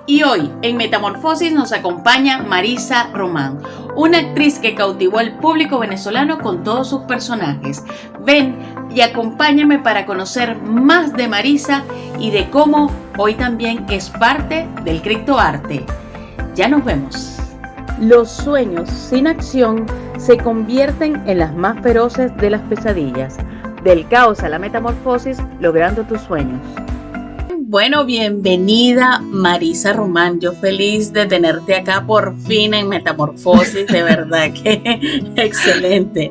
Y hoy en Metamorfosis nos acompaña Marisa Román, una actriz que cautivó al público venezolano con todos sus personajes. Ven y acompáñame para conocer más de Marisa y de cómo hoy también es parte del criptoarte. Ya nos vemos. Los sueños sin acción se convierten en las más feroces de las pesadillas. Del caos a la metamorfosis, logrando tus sueños. Bueno, bienvenida Marisa Román, yo feliz de tenerte acá por fin en Metamorfosis, de verdad que excelente.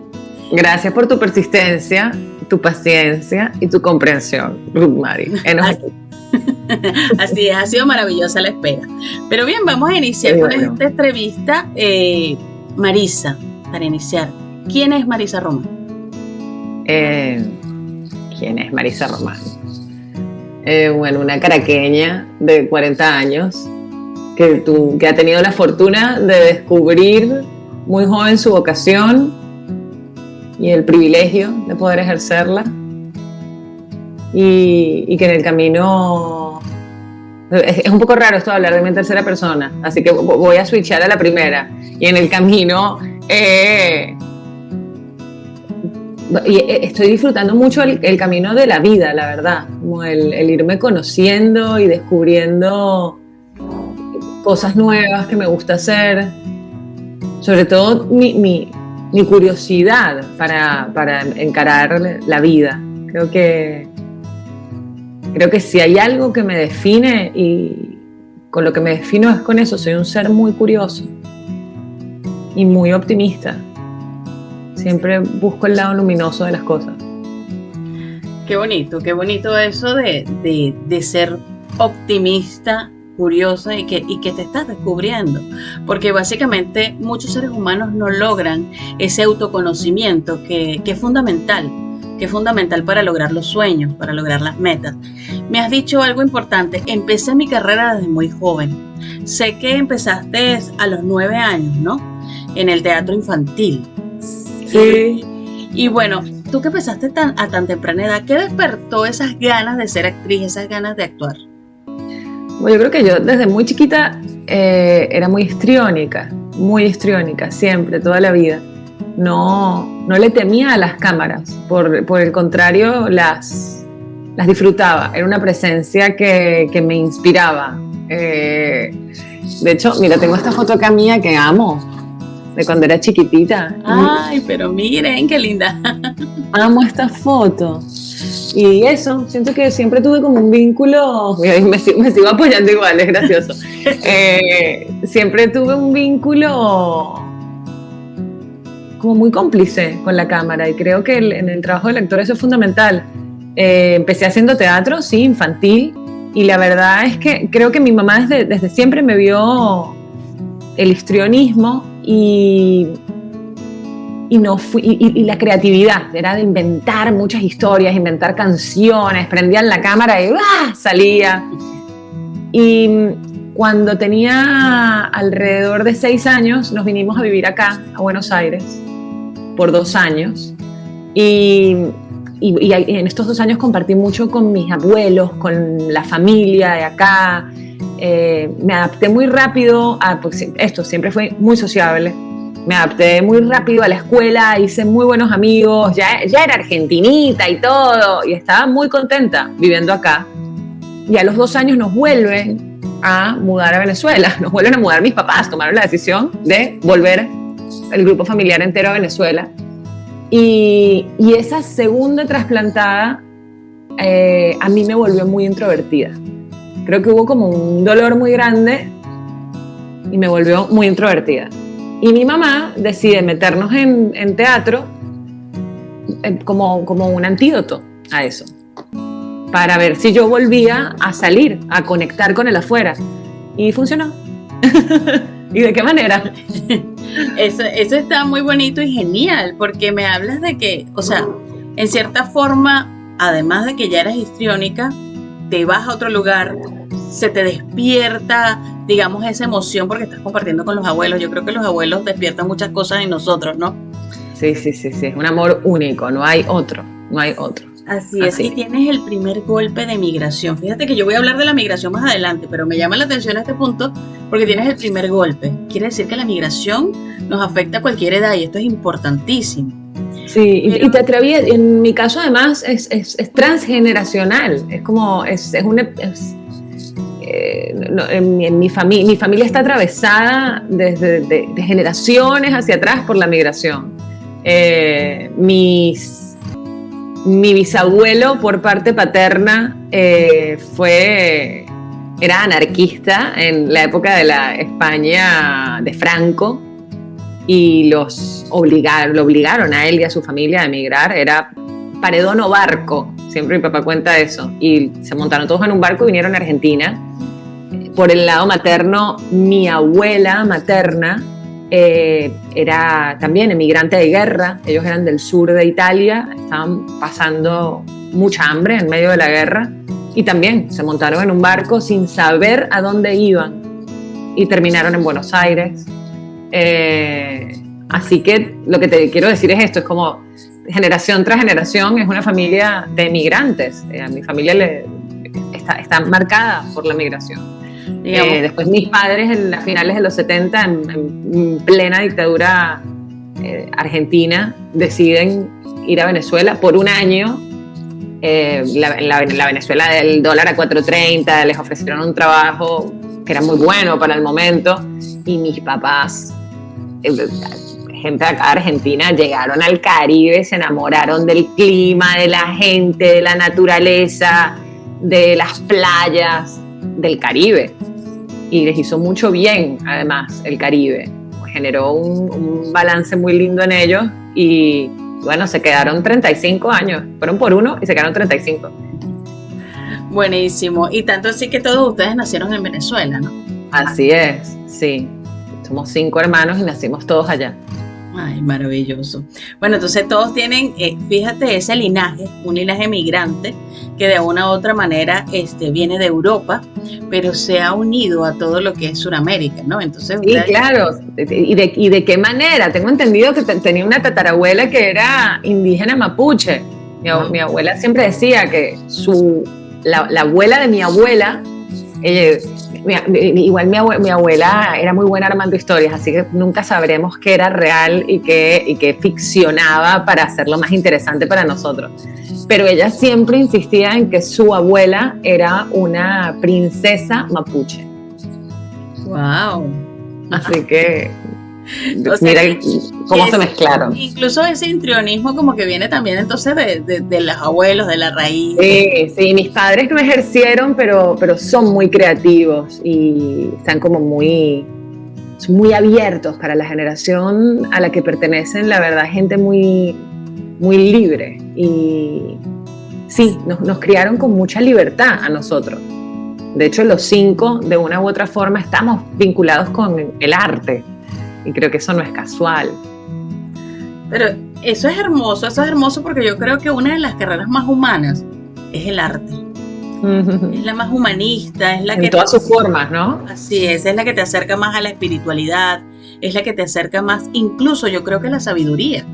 Gracias por tu persistencia, tu paciencia y tu comprensión, Mari. Así es, ha sido maravillosa la espera. Pero bien, vamos a iniciar con esta entrevista. Marisa, para iniciar, ¿quién es Marisa Román? ¿Quién es Marisa Román? Bueno, una caraqueña de 40 años que ha tenido la fortuna de descubrir muy joven su vocación y el privilegio de poder ejercerla y que en el camino es un poco raro esto de hablar de mí en tercera persona, así que voy a switchar a la primera y en el camino estoy disfrutando mucho el camino de la vida, la verdad, como el irme conociendo y descubriendo cosas nuevas que me gusta hacer, sobre todo mi curiosidad para encarar la vida. Creo que si hay algo que me define y con lo que me defino es con eso, soy un ser muy curioso y muy optimista. Siempre busco el lado luminoso de las cosas. Qué bonito eso de ser optimista, curiosa y que te estás descubriendo. Porque básicamente muchos seres humanos no logran ese autoconocimiento que es fundamental para lograr los sueños, para lograr las metas. Me has dicho algo importante, empecé mi carrera desde muy joven. Sé que empezaste a los 9 años, ¿no? En el teatro infantil. Sí. Y bueno, tú que empezaste a tan temprana edad, ¿qué despertó esas ganas de ser actriz, esas ganas de actuar? Bueno, yo creo que yo desde muy chiquita era muy histriónica, siempre, toda la vida. No le temía a las cámaras, por el contrario, las disfrutaba. Era una presencia que me inspiraba. De hecho, mira, tengo esta foto acá mía que amo, de cuando era chiquitita. Ay, pero miren, qué linda. Amo esta foto. Y eso, siento que siempre tuve como un vínculo, me sigo apoyando igual, es gracioso. Siempre tuve un vínculo como muy cómplice con la cámara y creo que en el trabajo del actor eso es fundamental. Empecé haciendo teatro, sí, infantil, y la verdad es que creo que mi mamá desde siempre me vio el histrionismo y la creatividad, era de inventar muchas historias, inventar canciones, prendían la cámara y salía. Y cuando tenía alrededor de 6 años nos vinimos a vivir acá, a Buenos Aires, por 2 años. Y en estos 2 años compartí mucho con mis abuelos, con la familia de acá. Me adapté muy rápido pues esto siempre fue muy sociable. Me adapté muy rápido a la escuela, hice muy buenos amigos, ya era argentinita y todo, y estaba muy contenta viviendo acá. Y a los 2 años nos vuelven a mudar a Venezuela, nos vuelven a mudar mis papás, tomaron la decisión de volver el grupo familiar entero a Venezuela. Y esa segunda trasplantada a mí me volvió muy introvertida. Creo que hubo como un dolor muy grande y me volvió muy introvertida. Y mi mamá decide meternos en teatro como un antídoto a eso, para ver si yo volvía a salir, a conectar con el afuera. Y funcionó. ¿Y de qué manera? Eso está muy bonito y genial, porque me hablas de que, o sea, en cierta forma, además de que ya eras histriónica, te vas a otro lugar, se te despierta, digamos, esa emoción porque estás compartiendo con los abuelos. Yo creo que los abuelos despiertan muchas cosas en nosotros, ¿no? Sí, es un amor único, no hay otro. Así es, y tienes el primer golpe de migración. Fíjate que yo voy a hablar de la migración más adelante, pero me llama la atención este punto porque tienes el primer golpe. Quiere decir que la migración nos afecta a cualquier edad y esto es importantísimo. Sí, pero, y te atreví, en mi caso además es transgeneracional, es como, en mi familia está atravesada desde de generaciones hacia atrás por la migración. Mi bisabuelo por parte paterna era anarquista en la época de la España de Franco y lo obligaron a él y a su familia a emigrar. Era paredón o barco, siempre mi papá cuenta eso, y se montaron todos en un barco y vinieron a Argentina. Por el lado materno, mi abuela materna era también emigrante de guerra. Ellos eran del sur de Italia, estaban pasando mucha hambre en medio de la guerra y también se montaron en un barco sin saber a dónde iban y terminaron en Buenos Aires. Así que lo que te quiero decir es esto, es como generación tras generación es una familia de emigrantes. A mi familia está marcada por la migración. Después mis padres a finales de los 70 en plena dictadura argentina deciden ir a Venezuela por un año. La Venezuela del dólar a 4.30, les ofrecieron un trabajo que era muy bueno para el momento y mis papás, gente de acá de Argentina, llegaron al Caribe, se enamoraron del clima, de la gente, de la naturaleza, de las playas del Caribe y les hizo mucho bien además el Caribe, generó un balance muy lindo en ellos y bueno, se quedaron 35 años, fueron por uno y se quedaron 35. Buenísimo, y tanto así que todos ustedes nacieron en Venezuela, ¿no? Así es, sí, somos 5 hermanos y nacimos todos allá. Ay, maravilloso. Bueno, entonces todos tienen, fíjate, ese linaje, un linaje migrante que de una u otra manera viene de Europa, pero se ha unido a todo lo que es Sudamérica, ¿no? Entonces, sí, claro. ¿Y de qué manera? Tengo entendido que tenía una tatarabuela que era indígena mapuche. Mi abuela siempre decía que la abuela de mi abuela, igual mi abuela era muy buena armando historias, así que nunca sabremos qué era real y qué ficcionaba para hacerlo más interesante para nosotros. Pero ella siempre insistía en que su abuela era una princesa mapuche. ¡Wow! Así que mira cómo se mezclaron. Incluso ese histrionismo como que viene también entonces de los abuelos, de la raíz. Sí, mis padres no ejercieron, pero son muy creativos y están como muy abiertos para la generación a la que pertenecen, la verdad, gente muy, muy libre. Y sí, nos criaron con mucha libertad a nosotros. De hecho, los 5, de una u otra forma, estamos vinculados con el arte. Y creo que eso no es casual. Pero eso es hermoso porque yo creo que una de las carreras más humanas es el arte. Es la más humanista, es la que... En todas sus formas, ¿no? Así es la que te acerca más a la espiritualidad, es la que te acerca más, incluso yo creo que a la sabiduría.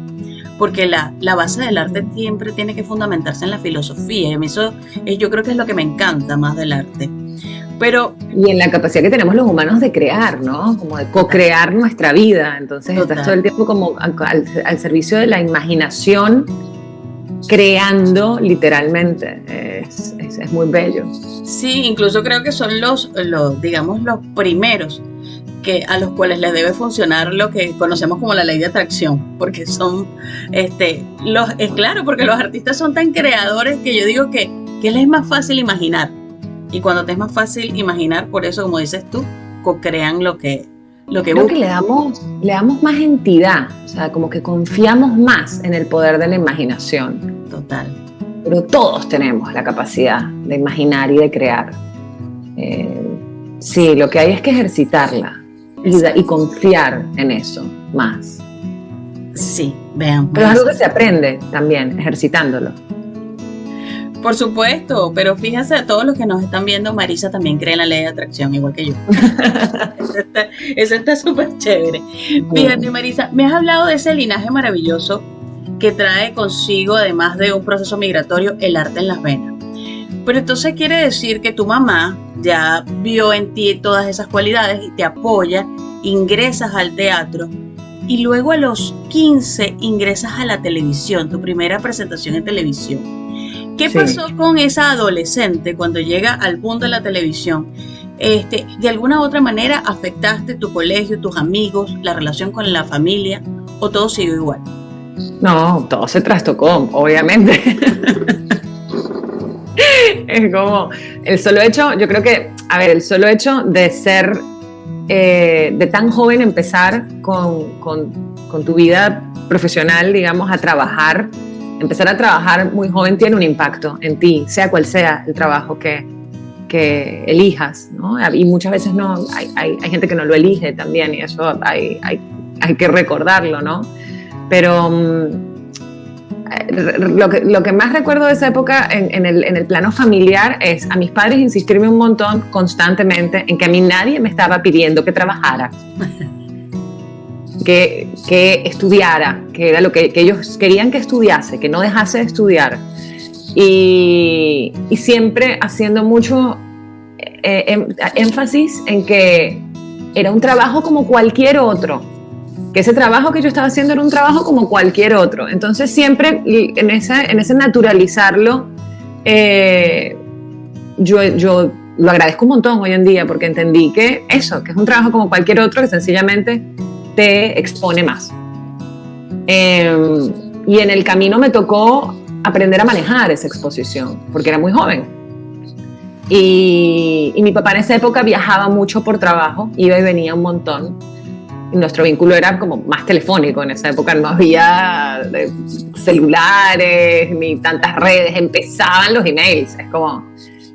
Porque la base del arte siempre tiene que fundamentarse en la filosofía. Y a mí eso yo creo que es lo que me encanta más del arte. Y en la capacidad que tenemos los humanos de crear, ¿no? Como de co-crear nuestra vida. Entonces estás todo el tiempo como al servicio de la imaginación, creando literalmente. Es muy bello. Sí, incluso creo que son los primeros a los cuales les debe funcionar lo que conocemos como la ley de atracción, porque son, claro, porque los artistas son tan creadores que yo digo que les es más fácil imaginar. Y cuando te es más fácil imaginar, por eso, como dices tú, co-crean lo que creo que le damos más entidad, o sea, como que confiamos más en el poder de la imaginación. Total. Pero todos tenemos la capacidad de imaginar y de crear. Sí, lo que hay es que ejercitarla y confiar en eso más. Sí, vean. Pero es algo que se aprende también, ejercitándolo. Por supuesto, pero fíjense, a todos los que nos están viendo, Marisa también cree en la ley de atracción, igual que yo. Eso está súper chévere. Fíjate, Marisa, me has hablado de ese linaje maravilloso que trae consigo, además de un proceso migratorio, el arte en las venas. Pero entonces quiere decir que tu mamá ya vio en ti todas esas cualidades y te apoya, ingresas al teatro y luego a los 15 ingresas a la televisión, tu primera presentación en televisión. ¿Qué pasó con esa adolescente cuando llega al punto de la televisión? ¿De alguna u otra manera afectaste tu colegio, tus amigos, la relación con la familia o todo siguió igual? No, todo se trastocó, obviamente. Es como el solo hecho, yo creo que, el solo hecho de ser, de tan joven empezar con tu vida profesional, digamos, a trabajar, empezar a trabajar muy joven tiene un impacto en ti, sea cual sea el trabajo que elijas, ¿no? Y muchas veces no, hay gente que no lo elige también y eso hay que recordarlo, ¿no? Pero lo que más recuerdo de esa época en el plano familiar es a mis padres insistirme un montón constantemente en que a mí nadie me estaba pidiendo que trabajara, que estudiara, que era lo que ellos querían que estudiase, que no dejase de estudiar. Y siempre haciendo mucho énfasis en que era un trabajo como cualquier otro, que ese trabajo que yo estaba haciendo era un trabajo como cualquier otro. Entonces siempre en ese naturalizarlo, yo lo agradezco un montón hoy en día porque entendí que eso, que es un trabajo como cualquier otro, que sencillamente te expone más. Y en el camino me tocó aprender a manejar esa exposición, porque era muy joven. Y mi papá en esa época viajaba mucho por trabajo, iba y venía un montón. Y nuestro vínculo era como más telefónico. En esa época no había celulares ni tantas redes, empezaban los emails,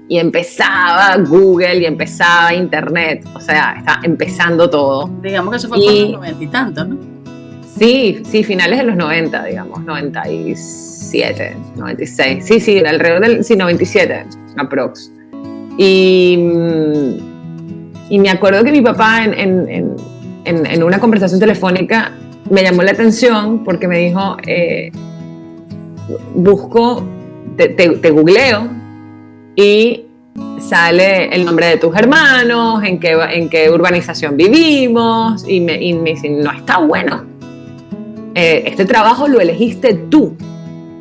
y empezaba Google y empezaba Internet, o sea, está empezando todo. Digamos que eso fue por los 90 y tantos, ¿no? Sí, finales de los 90, digamos, 97, 96, sí, alrededor del 97, aprox. Y me acuerdo que mi papá en una conversación telefónica me llamó la atención porque me dijo, te googleo y sale el nombre de tus hermanos, en qué urbanización vivimos, y me dice, no está bueno. Este trabajo lo elegiste tú,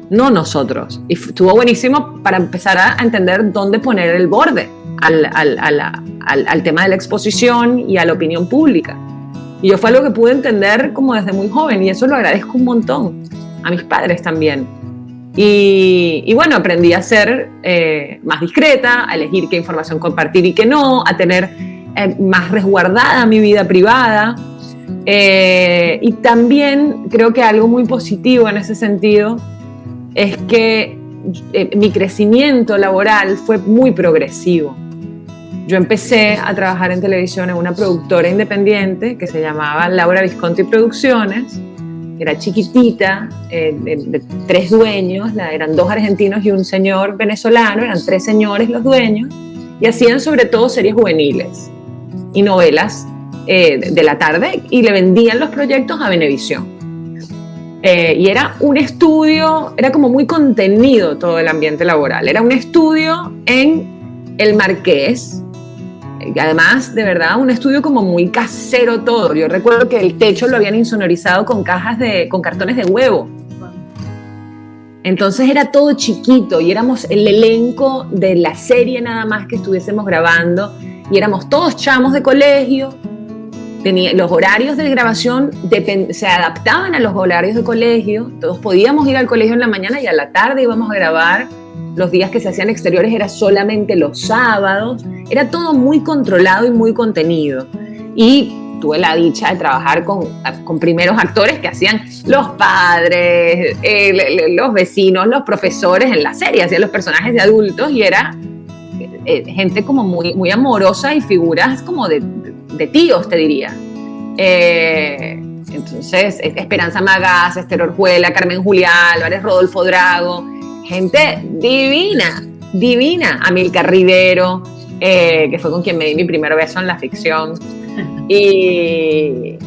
no nosotros. Y estuvo buenísimo para empezar a entender dónde poner el borde al tema de la exposición y a la opinión pública. Y yo fue algo que pude entender como desde muy joven, y eso lo agradezco un montón a mis padres también. Y bueno, aprendí a ser más discreta, a elegir qué información compartir y qué no, a tener más resguardada mi vida privada. Y también creo que algo muy positivo en ese sentido es que mi crecimiento laboral fue muy progresivo. Yo empecé a trabajar en televisión en una productora independiente que se llamaba Laura Visconti Producciones. Era chiquitita, de 3 dueños, eran 2 argentinos y un señor venezolano, eran 3 señores los dueños, y hacían sobre todo series juveniles y novelas de la tarde, y le vendían los proyectos a Venevisión. Y era un estudio, era como muy contenido todo el ambiente laboral, era un estudio en El Marqués, además, de verdad, un estudio como muy casero todo. Yo recuerdo que el techo lo habían insonorizado con cartones de huevo. Entonces era todo chiquito y éramos el elenco de la serie nada más que estuviésemos grabando, y éramos todos chamos de colegio. Los horarios de grabación se adaptaban a los horarios de colegio. Todos podíamos ir al colegio en la mañana y a la tarde íbamos a grabar. Los días que se hacían exteriores era solamente los sábados. Era todo muy controlado y muy contenido. Y tuve la dicha de trabajar con primeros actores que hacían los padres, los vecinos, los profesores en la serie. Hacían los personajes de adultos y era gente como muy, muy amorosa y figuras como de tíos, te diría. Entonces, Esperanza Magaz, Esther Orjuela, Carmen Julia Álvarez, Rodolfo Drago, gente divina. Amilcar Rivero, que fue con quien me di mi primer beso en la ficción. Y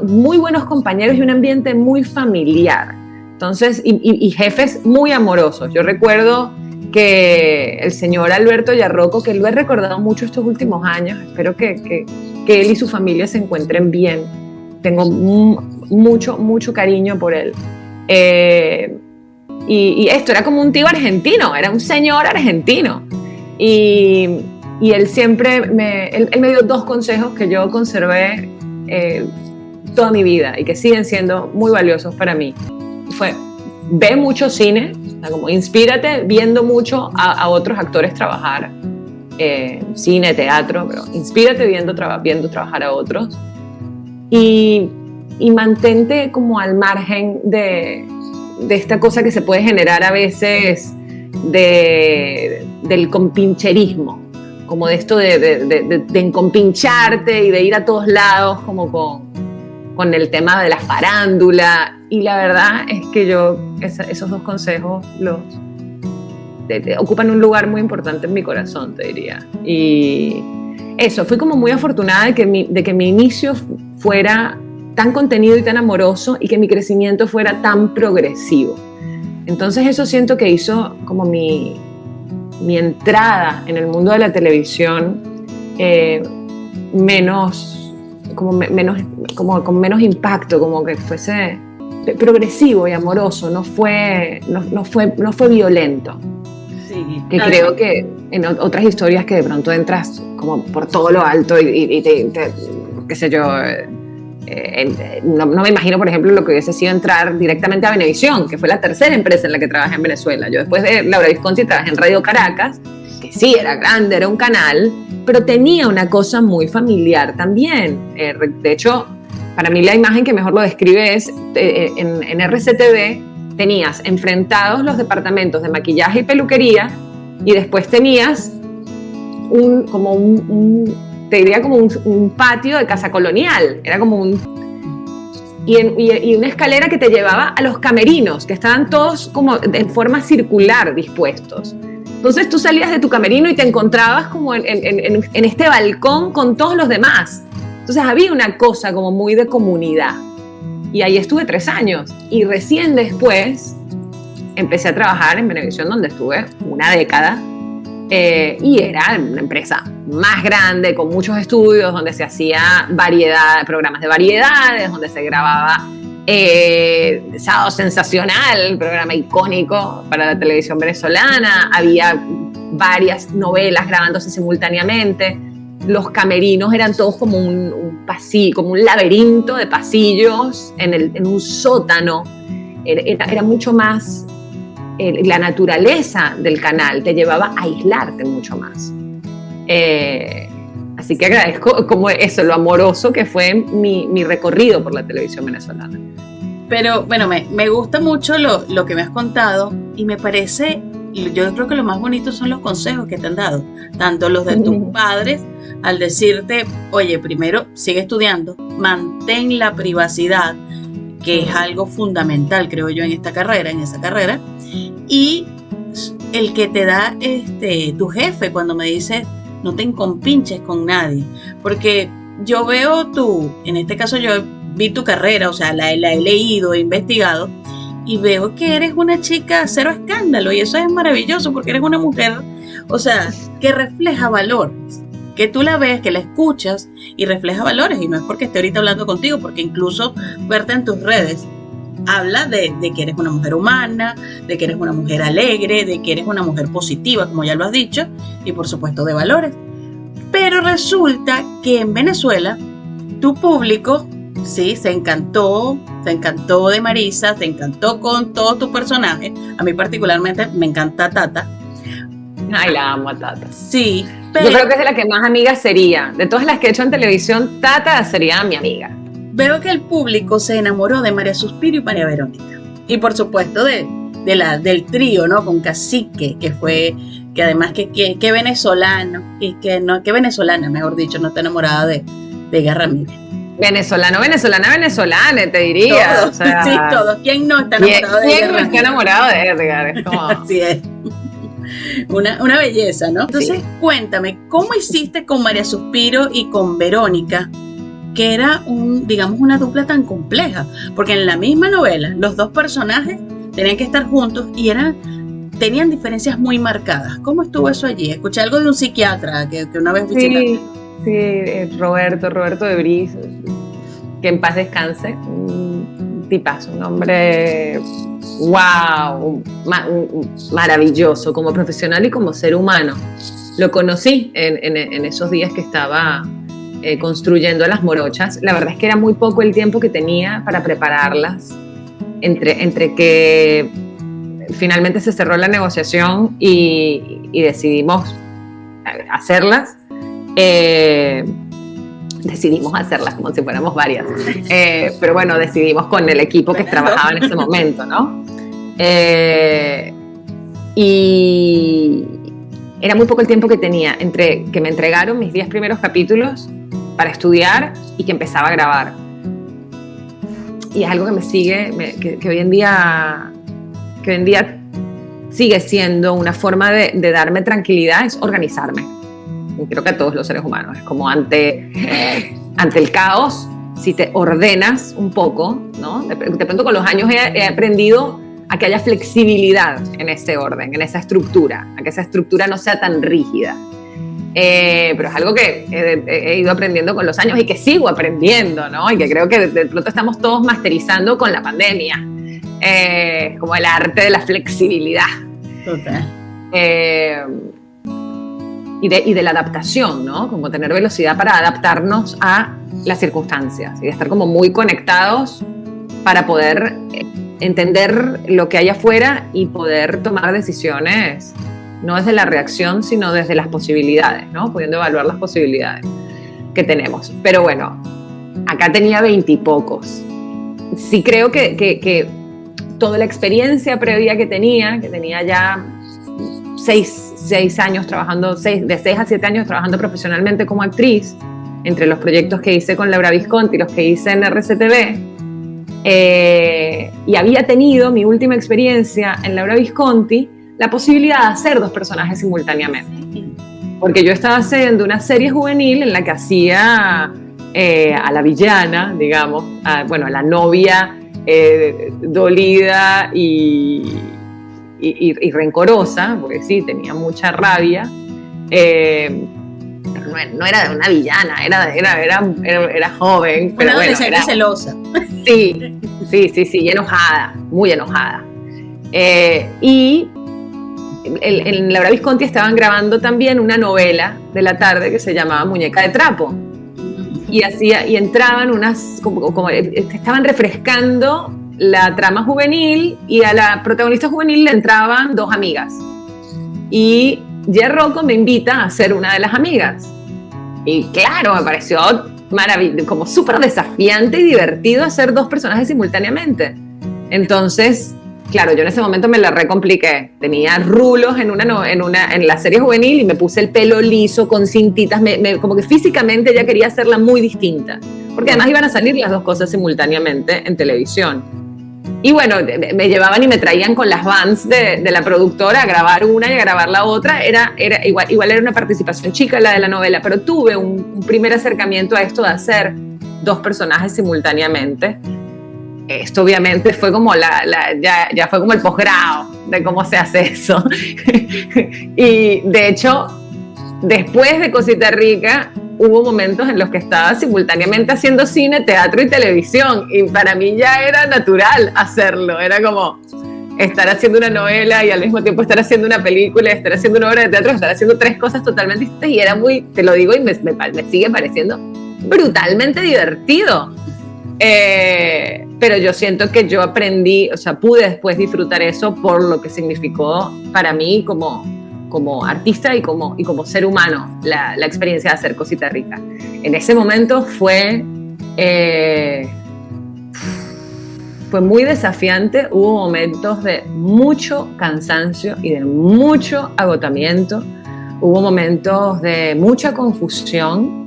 muy buenos compañeros y un ambiente muy familiar. Entonces, y jefes muy amorosos. Yo recuerdo que el señor Alberto Yarroco, que lo he recordado mucho estos últimos años, espero que él y su familia se encuentren bien. Tengo mucho cariño por él. Y esto era como un tío argentino, era un señor argentino. Y él siempre él me dio 2 consejos que yo conservé toda mi vida y que siguen siendo muy valiosos para mí. Fue, ve mucho cine, o sea, como inspírate viendo mucho a otros actores trabajar, cine, teatro, pero inspírate viendo trabajar a otros y mantente como al margen de esta cosa que se puede generar a veces del compincherismo, como de esto de encompincharte y de ir a todos lados como con el tema de la farándula. Y la verdad es que yo esos 2 consejos ocupan un lugar muy importante en mi corazón, te diría. Y eso, fui como muy afortunada de que mi inicio fuera tan contenido y tan amoroso y que mi crecimiento fuera tan progresivo. Entonces eso siento que hizo como mi entrada en el mundo de la televisión con menos impacto, como que fuese progresivo y amoroso, no fue violento. Sí, que creo que en otras historias que de pronto entras como por todo lo alto y te qué sé yo, no me imagino, por ejemplo, lo que hubiese sido entrar directamente a Venevisión, que fue la tercera empresa en la que trabajé en Venezuela. Yo después de Laura Visconti trabajé en Radio Caracas, que sí, era grande, era un canal, pero tenía una cosa muy familiar también. De hecho, para mí la imagen que mejor lo describe es, en RCTV tenías enfrentados los departamentos de maquillaje y peluquería y después tenías te diría como un patio de casa colonial, era como y una escalera que te llevaba a los camerinos, que estaban todos como en forma circular dispuestos. Entonces tú salías de tu camerino y te encontrabas como en este balcón con todos los demás. Entonces había una cosa como muy de comunidad. Y ahí estuve 3 años. Y recién después empecé a trabajar en Venevisión, donde estuve una década. Y era una empresa más grande, con muchos estudios, donde se hacía programas de variedades, donde se grababa Sábado Sensacional, programa icónico para la televisión venezolana. Había varias novelas grabándose simultáneamente. Los camerinos eran todos como un pasillo, como un laberinto de pasillos en un sótano. Era mucho más. La naturaleza del canal te llevaba a aislarte mucho más. Así que agradezco como eso, lo amoroso que fue mi recorrido por la televisión venezolana. Pero bueno, me gusta mucho lo que me has contado y me parece, yo creo que lo más bonito son los consejos que te han dado, tanto los de tus padres al decirte, oye, primero sigue estudiando, mantén la privacidad, que es algo fundamental, creo yo, en esa carrera, y el que te da tu jefe cuando me dice no te encompinches con nadie, porque yo veo en este caso yo vi tu carrera, o sea, la he leído, he investigado y veo que eres una chica cero escándalo y eso es maravilloso porque eres una mujer, o sea, que refleja valores, que tú la ves, que la escuchas y refleja valores, y no es porque esté ahorita hablando contigo, porque incluso verte en tus redes habla de que eres una mujer humana, de que eres una mujer alegre, de que eres una mujer positiva, como ya lo has dicho, y por supuesto de valores. Pero resulta que en Venezuela tu público, sí, se encantó de Marisa, se encantó con todos tus personajes. A mí particularmente me encanta Tata. Ay, la amo a Tata. Sí, pero yo creo que es de la que más amiga sería. De todas las que he hecho en televisión, Tata sería mi amiga. Veo que el público se enamoró de María Suspiro y María Verónica. Y por supuesto del trío, ¿no? Con Cacique, que además que venezolano, y que venezolana, mejor dicho, no está enamorada de Edgar Ramírez. Venezolana, te diría. Todos, o sea, sí, todos. ¿Quién no está enamorado de Edgar? ¿Quién no está enamorado de Edgar? Es como... Así es. Una belleza, ¿no? Entonces, sí. Cuéntame, ¿cómo hiciste con María Suspiro y con Verónica que era digamos, una dupla tan compleja, porque en la misma novela los dos personajes tenían que estar juntos y tenían diferencias muy marcadas. ¿Cómo estuvo eso allí? Escuché algo de un psiquiatra que una vez visitaste. Sí, Roberto de Bris, que en paz descanse, un tipazo, un hombre wow, maravilloso como profesional y como ser humano. Lo conocí en esos días que estaba construyendo las morochas. La verdad es que era muy poco el tiempo que tenía para prepararlas, entre que finalmente se cerró la negociación y decidimos hacerlas. Decidimos hacerlas como si fuéramos varias, pero bueno, decidimos con el equipo que trabajaba en ese momento, ¿no? Y era muy poco el tiempo que tenía entre que me entregaron mis 10 primeros capítulos para estudiar y que empezaba a grabar. Y es algo que me sigue, que hoy en día sigue siendo una forma de darme tranquilidad, es organizarme. Creo que a todos los seres humanos, es como ante el caos, si te ordenas un poco, ¿no? De pronto con los años he aprendido a que haya flexibilidad en ese orden, en esa estructura, a que esa estructura no sea tan rígida. Pero es algo que he ido aprendiendo con los años y que sigo aprendiendo, ¿no? Y que creo que de pronto estamos todos masterizando con la pandemia, como el arte de la flexibilidad. Total. Y de la adaptación, ¿no? Como tener velocidad para adaptarnos a las circunstancias y de estar como muy conectados para poder entender lo que hay afuera y poder tomar decisiones no desde la reacción, sino desde las posibilidades, ¿no? Pudiendo evaluar las posibilidades que tenemos. Pero bueno, acá tenía 20 y pocos. Sí creo que toda la experiencia previa que tenía ya 6 años trabajando, de 6 a 7 años trabajando profesionalmente como actriz, entre los proyectos que hice con Laura Visconti y los que hice en RCTV, y había tenido mi última experiencia en Laura Visconti la posibilidad de hacer 2 personajes simultáneamente, porque yo estaba haciendo una serie juvenil en la que hacía a la villana, digamos, a la novia dolida y rencorosa, porque sí, tenía mucha rabia, pero no era una villana, era joven, pero una adolescente celosa. Sí, y enojada, muy enojada. Y en Laura Visconti estaban grabando también una novela de la tarde que se llamaba Muñeca de Trapo, y entraban como estaban refrescando la trama juvenil, y a la protagonista juvenil le entraban 2 amigas, y Jer Rocco me invita a ser una de las amigas, y claro, me pareció maravilloso, como súper desafiante y divertido hacer 2 personajes simultáneamente. Entonces, claro, yo en ese momento me la recompliqué, tenía rulos en la serie juvenil y me puse el pelo liso con cintitas, como que físicamente ya quería hacerla muy distinta, porque además iban a salir las 2 cosas simultáneamente en televisión. Y bueno, me llevaban y me traían con las vans de la productora a grabar una y a grabar la otra. Igual era una participación chica la de la novela, pero tuve un primer acercamiento a esto de hacer 2 personajes simultáneamente. Esto obviamente fue como ya fue como el posgrado de cómo se hace eso. Y de hecho, después de Cosita Rica, hubo momentos en los que estaba simultáneamente haciendo cine, teatro y televisión, y para mí ya era natural hacerlo, era como estar haciendo una novela y al mismo tiempo estar haciendo una película, estar haciendo una obra de teatro, estar haciendo 3 cosas totalmente distintas, y era muy, te lo digo y me sigue pareciendo brutalmente divertido. Pero yo siento que yo aprendí, pude después disfrutar eso por lo que significó para mí como artista y como ser humano la experiencia de hacer Cosita Rica. En ese momento fue muy desafiante, hubo momentos de mucho cansancio y de mucho agotamiento, hubo momentos de mucha confusión,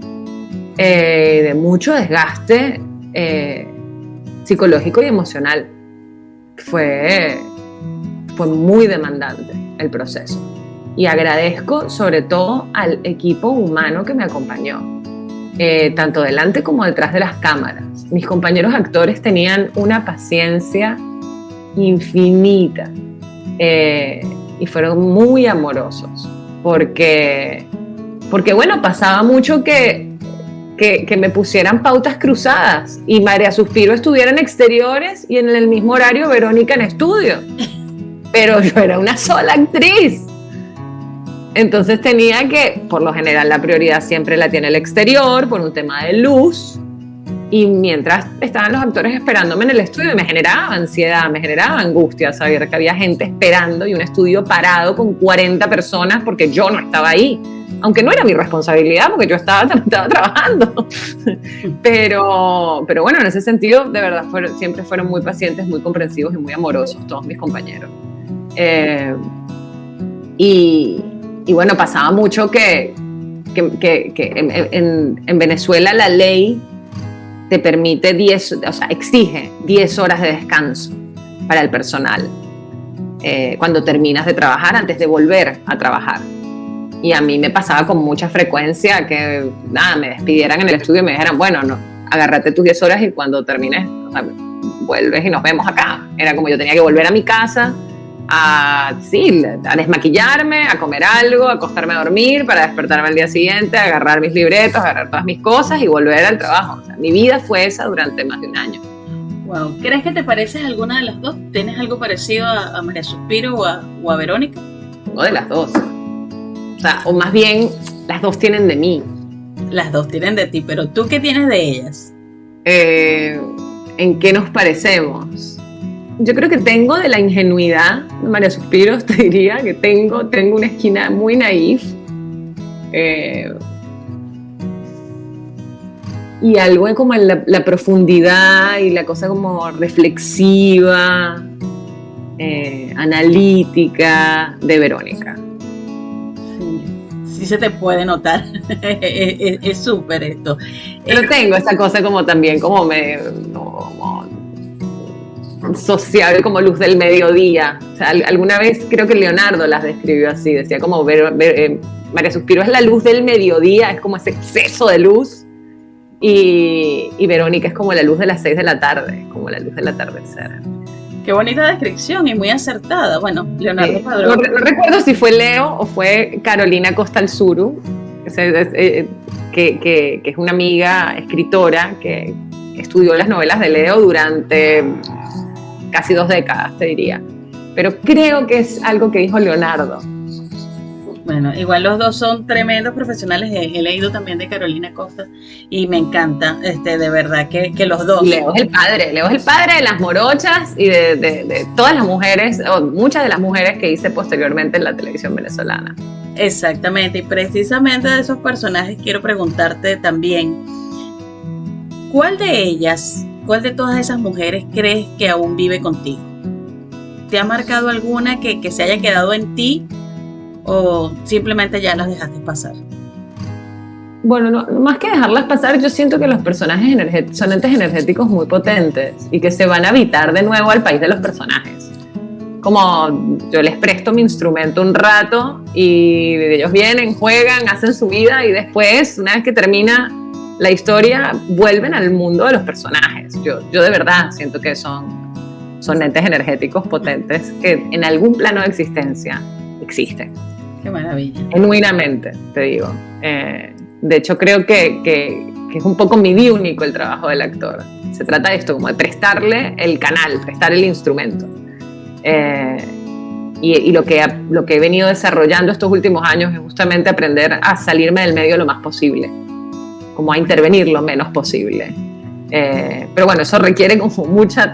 de mucho desgaste psicológico y emocional. Fue muy demandante el proceso. Y agradezco sobre todo al equipo humano que me acompañó, tanto delante como detrás de las cámaras. Mis compañeros actores tenían una paciencia infinita y fueron muy amorosos porque bueno, pasaba mucho que me pusieran pautas cruzadas y María Suspiro estuviera en exteriores y en el mismo horario Verónica en estudio, pero yo era una sola actriz. Entonces tenía que, por lo general la prioridad siempre la tiene el exterior por un tema de luz, y mientras estaban los actores esperándome en el estudio me generaba ansiedad, me generaba angustia saber que había gente esperando y un estudio parado con 40 personas porque yo no estaba ahí, aunque no era mi responsabilidad porque yo estaba trabajando. Pero bueno, en ese sentido de verdad siempre fueron muy pacientes, muy comprensivos y muy amorosos todos mis compañeros. Y bueno, pasaba mucho que en Venezuela la ley te permite exige 10 horas de descanso para el personal cuando terminas de trabajar, antes de volver a trabajar. Y a mí me pasaba con mucha frecuencia que me despidieran en el estudio y me dijeran, bueno, no, agárrate tus 10 horas y cuando termines, vuelves y nos vemos acá. Era como yo tenía que volver a mi casa a desmaquillarme, a comer algo, a acostarme a dormir para despertarme al día siguiente, a agarrar mis libretos, a agarrar todas mis cosas y volver al trabajo. O sea, mi vida fue esa durante más de un año. Wow. ¿Crees que te pareces a alguna de las dos? ¿Tienes algo parecido a María Suspiro o a Verónica? No, de las dos. O sea, o más bien, las dos tienen de mí. Las dos tienen de ti, pero ¿tú qué tienes de ellas? ¿En qué nos parecemos? Yo creo que tengo de la ingenuidad de María Suspiro, te diría que tengo una esquina muy naif. Y algo como en la profundidad y la cosa como reflexiva, analítica de Verónica. Sí se te puede notar. Es súper esto. Pero tengo esa cosa como también como sociable, como luz del mediodía. O sea, alguna vez creo que Leonardo las describió así, decía como María Suspiro es la luz del mediodía, es como ese exceso de luz, y Verónica es como la luz de las 6 de la tarde, como la luz del atardecer. Qué bonita descripción y muy acertada. Bueno, Leonardo Padrón. No recuerdo si fue Leo o fue Carolina Costalsuru, que es una amiga escritora que estudió las novelas de Leo durante casi 2 décadas, te diría. Pero creo que es algo que dijo Leonardo. Bueno, igual los dos son tremendos profesionales. He leído también de Carolina Costa y me encanta, de verdad, que los dos. Leo es el padre de las morochas y de todas las mujeres, o muchas de las mujeres que hice posteriormente en la televisión venezolana. Exactamente, y precisamente de esos personajes quiero preguntarte también, ¿cuál de todas esas mujeres crees que aún vive contigo? ¿Te ha marcado alguna que se haya quedado en ti o simplemente ya las dejaste pasar? Bueno, no, más que dejarlas pasar, yo siento que los personajes son entes energéticos muy potentes y que se van a habitar de nuevo al país de los personajes. Como yo les presto mi instrumento un rato y ellos vienen, juegan, hacen su vida y después, una vez que termina la historia, vuelven al mundo de los personajes. Yo de verdad siento que son entes energéticos potentes que en algún plano de existencia existen. Qué maravilla. Genuinamente, te digo. De hecho, creo que es un poco midiúnico el trabajo del actor. Se trata de esto, como de prestarle el canal, prestar el instrumento. Y lo que he venido desarrollando estos últimos años es justamente aprender a salirme del medio lo más posible, como a intervenir lo menos posible. Pero bueno, eso requiere como mucha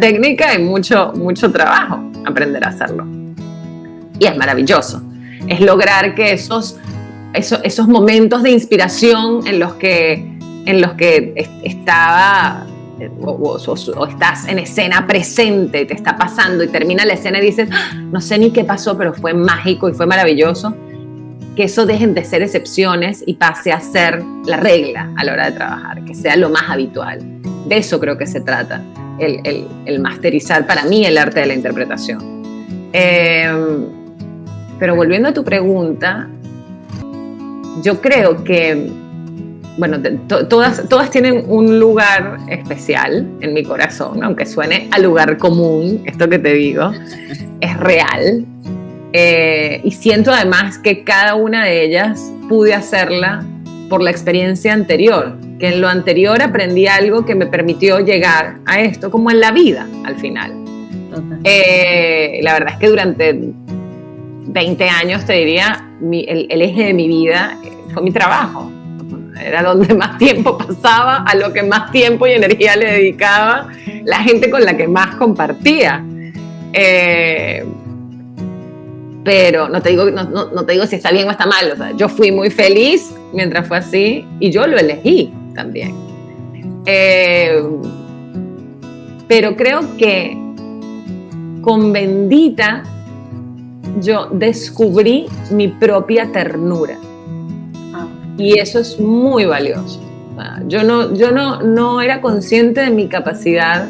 técnica y mucho trabajo, aprender a hacerlo. Y es maravilloso. Es lograr que esos momentos de inspiración en los que estaba o estás en escena presente, te está pasando y termina la escena y dices, no sé ni qué pasó, pero fue mágico y fue maravilloso, que eso dejen de ser excepciones y pase a ser la regla a la hora de trabajar, que sea lo más habitual. De eso creo que se trata, el masterizar para mí el arte de la interpretación. Pero volviendo a tu pregunta, yo creo que bueno, todas tienen un lugar especial en mi corazón, aunque suene a lugar común, esto que te digo, es real. Y siento además que cada una de ellas pude hacerla por la experiencia anterior, que en lo anterior aprendí algo que me permitió llegar a esto, como en la vida al final. La verdad es que durante 20 años, te diría, el eje de mi vida fue mi trabajo. Era donde más tiempo pasaba, a lo que más tiempo y energía le dedicaba, la gente con la que más compartía. Pero no te digo si está bien o está mal. O sea, yo fui muy feliz mientras fue así y yo lo elegí también. Pero creo que con Bendita yo descubrí mi propia ternura. Y eso es muy valioso. Yo no era consciente de mi capacidad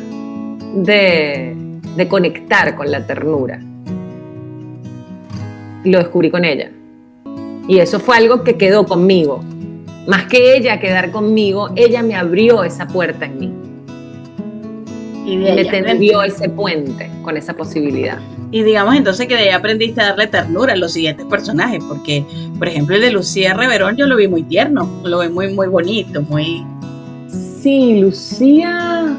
de conectar con la ternura. Lo descubrí con ella. Y eso fue algo que quedó conmigo. Más que ella quedar conmigo, ella me abrió esa puerta en mí. Y me tendió ese puente con esa posibilidad. Y digamos entonces que de ahí aprendiste a darle ternura a los siguientes personajes, porque, por ejemplo, el de Lucía Reverón yo lo vi muy tierno, lo vi muy, muy bonito, muy... Sí, Lucía,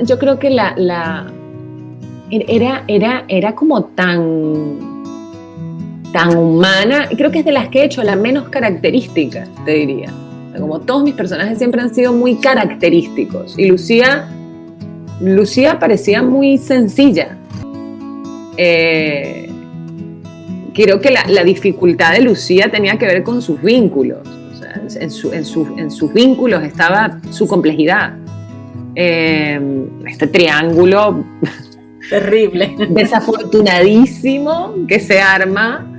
yo creo que era como tan humana, creo que es de las que he hecho la menos característica, te diría. O sea, como todos mis personajes siempre han sido muy característicos, y Lucía parecía muy sencilla. Creo que la dificultad de Lucía tenía que ver con sus vínculos. O sea, en sus vínculos estaba su complejidad. Este triángulo terrible, desafortunadísimo que se arma.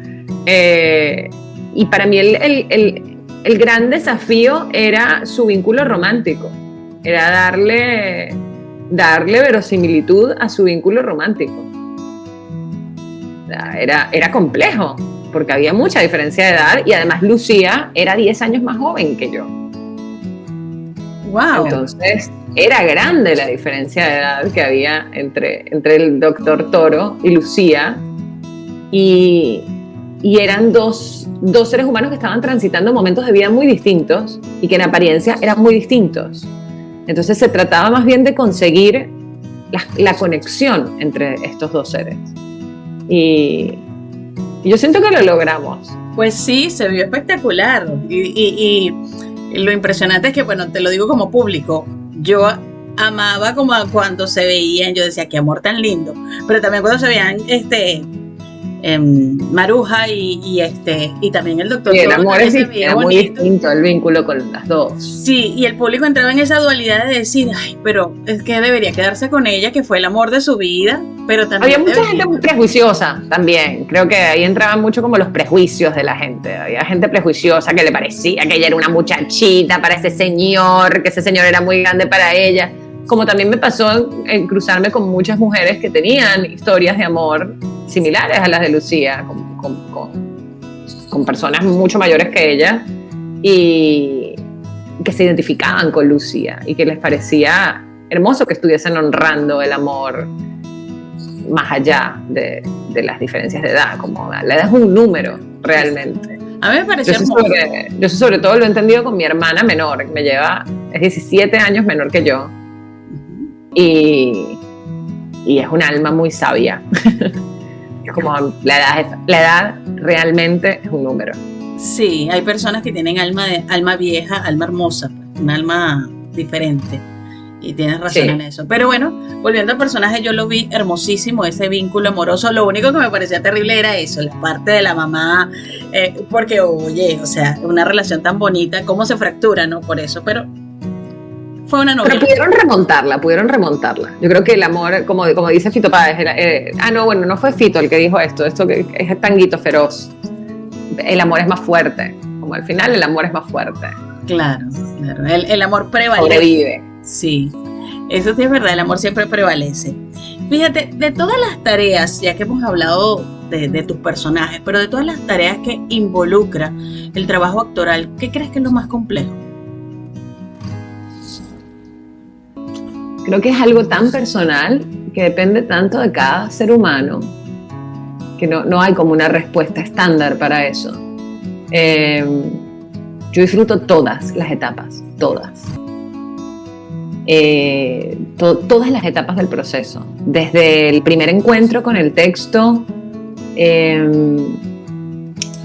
Y para mí el gran desafío era su vínculo romántico. Era darle verosimilitud a su vínculo romántico. Era complejo, porque había mucha diferencia de edad y además Lucía era 10 años más joven que yo. Wow. Entonces era grande la diferencia de edad que había entre el doctor Toro y Lucía, y eran dos seres humanos que estaban transitando momentos de vida muy distintos y que en apariencia eran muy distintos. Entonces se trataba más bien de conseguir la conexión entre estos dos seres. Y yo siento que lo logramos. Pues sí, se vio espectacular. Y lo impresionante es que, bueno, te lo digo como público, yo amaba como cuando se veían, yo decía, qué amor tan lindo. Pero también cuando se veían Maruja y también el doctor. Sí, el amor era muy distinto, el vínculo con las dos. Sí, y el público entraba en esa dualidad de decir, ay, pero es que debería quedarse con ella, que fue el amor de su vida, pero también había mucha gente muy prejuiciosa también. Creo que ahí entraban mucho como los prejuicios de la gente. Había gente prejuiciosa que le parecía que ella era una muchachita para ese señor, que ese señor era muy grande para ella. Como también me pasó en cruzarme con muchas mujeres que tenían historias de amor similares a las de Lucía, con personas mucho mayores que ella, y que se identificaban con Lucía y que les parecía hermoso que estuviesen honrando el amor más allá de las diferencias de edad. Como la edad es un número realmente. A mí me parecía yo sobre todo lo he entendido con mi hermana menor, que es 17 años menor que yo. Y es un alma muy sabia. Es como la edad realmente es un número. Sí, hay personas que tienen alma vieja, alma hermosa, un alma diferente. Y tienes razón en eso. Pero bueno, volviendo al personaje, yo lo vi hermosísimo, ese vínculo amoroso. Lo único que me parecía terrible era eso, la parte de la mamá, porque oye, o sea, una relación tan bonita, cómo se fractura, ¿no? Por eso, pero fue una novela. Pero pudieron remontarla. Yo creo que el amor, como dice Fito Páez, no fue Fito el que dijo esto que es Tanguito Feroz. El amor es más fuerte. Como al final el amor es más fuerte. Claro. El amor prevalece. Sobrevive. Sí, eso sí es verdad, el amor siempre prevalece. Fíjate, de todas las tareas, ya que hemos hablado de tus personajes, pero de todas las tareas que involucra el trabajo actoral, ¿qué crees que es lo más complejo? Creo que es algo tan personal que depende tanto de cada ser humano que no hay como una respuesta estándar para eso. Yo disfruto todas las etapas, todas. Todas las etapas del proceso, desde el primer encuentro con el texto,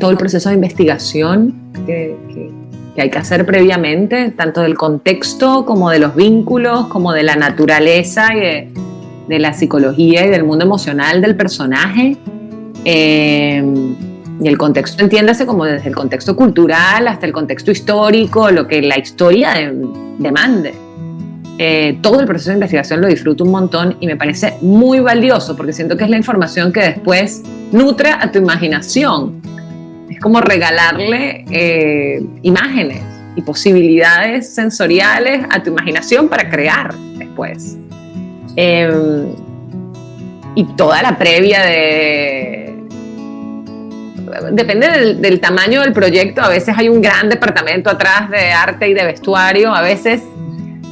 todo el proceso de investigación que hay que hacer previamente, tanto del contexto como de los vínculos, como de la naturaleza y de la psicología y del mundo emocional del personaje. Y el contexto, entiéndase como desde el contexto cultural hasta el contexto histórico, lo que la historia demande. Todo el proceso de investigación lo disfruto un montón y me parece muy valioso porque siento que es la información que después nutre a tu imaginación. Es como regalarle imágenes y posibilidades sensoriales a tu imaginación para crear después. Y toda la previa depende del tamaño del proyecto. A veces hay un gran departamento atrás de arte y de vestuario, a veces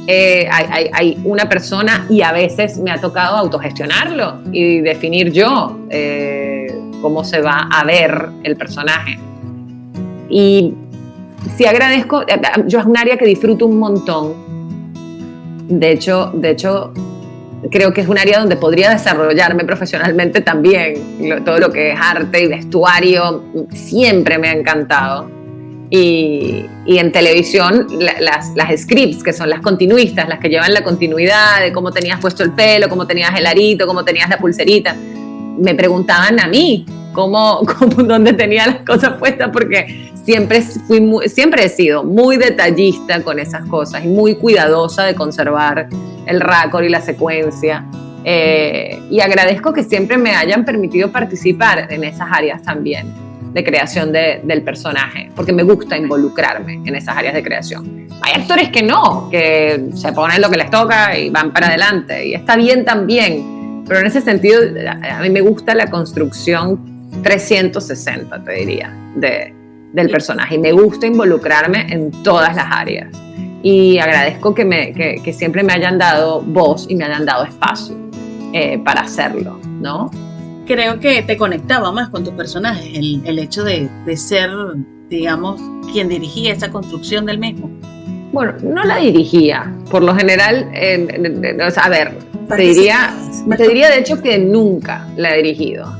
hay una persona y a veces me ha tocado autogestionarlo y definir yo cómo se va a ver el personaje. Y sí agradezco, yo es un área que disfruto un montón. De hecho, creo que es un área donde podría desarrollarme profesionalmente también. Todo lo que es arte y vestuario siempre me ha encantado. Y en televisión, las scripts, que son las continuistas, las que llevan la continuidad de cómo tenías puesto el pelo, cómo tenías el arito, cómo tenías la pulserita, me preguntaban a mí dónde tenía las cosas puestas, porque siempre he sido muy detallista con esas cosas y muy cuidadosa de conservar el raccord y la secuencia. Y agradezco que siempre me hayan permitido participar en esas áreas también de creación del personaje, porque me gusta involucrme en esas áreas de creación. Hay actores que no, que se ponen lo que les toca y van para adelante, y está bien también, pero en ese sentido a mí me gusta la construcción 360, te diría, del personaje, y me gusta involucrarme en todas las áreas, y agradezco que siempre me hayan dado voz y me hayan dado espacio para hacerlo, ¿no? Creo que te conectaba más con tus personajes, el hecho de ser, digamos, quien dirigía esa construcción del mismo. Bueno, no la dirigía, por lo general, a ver, te diría de hecho que nunca la he dirigido,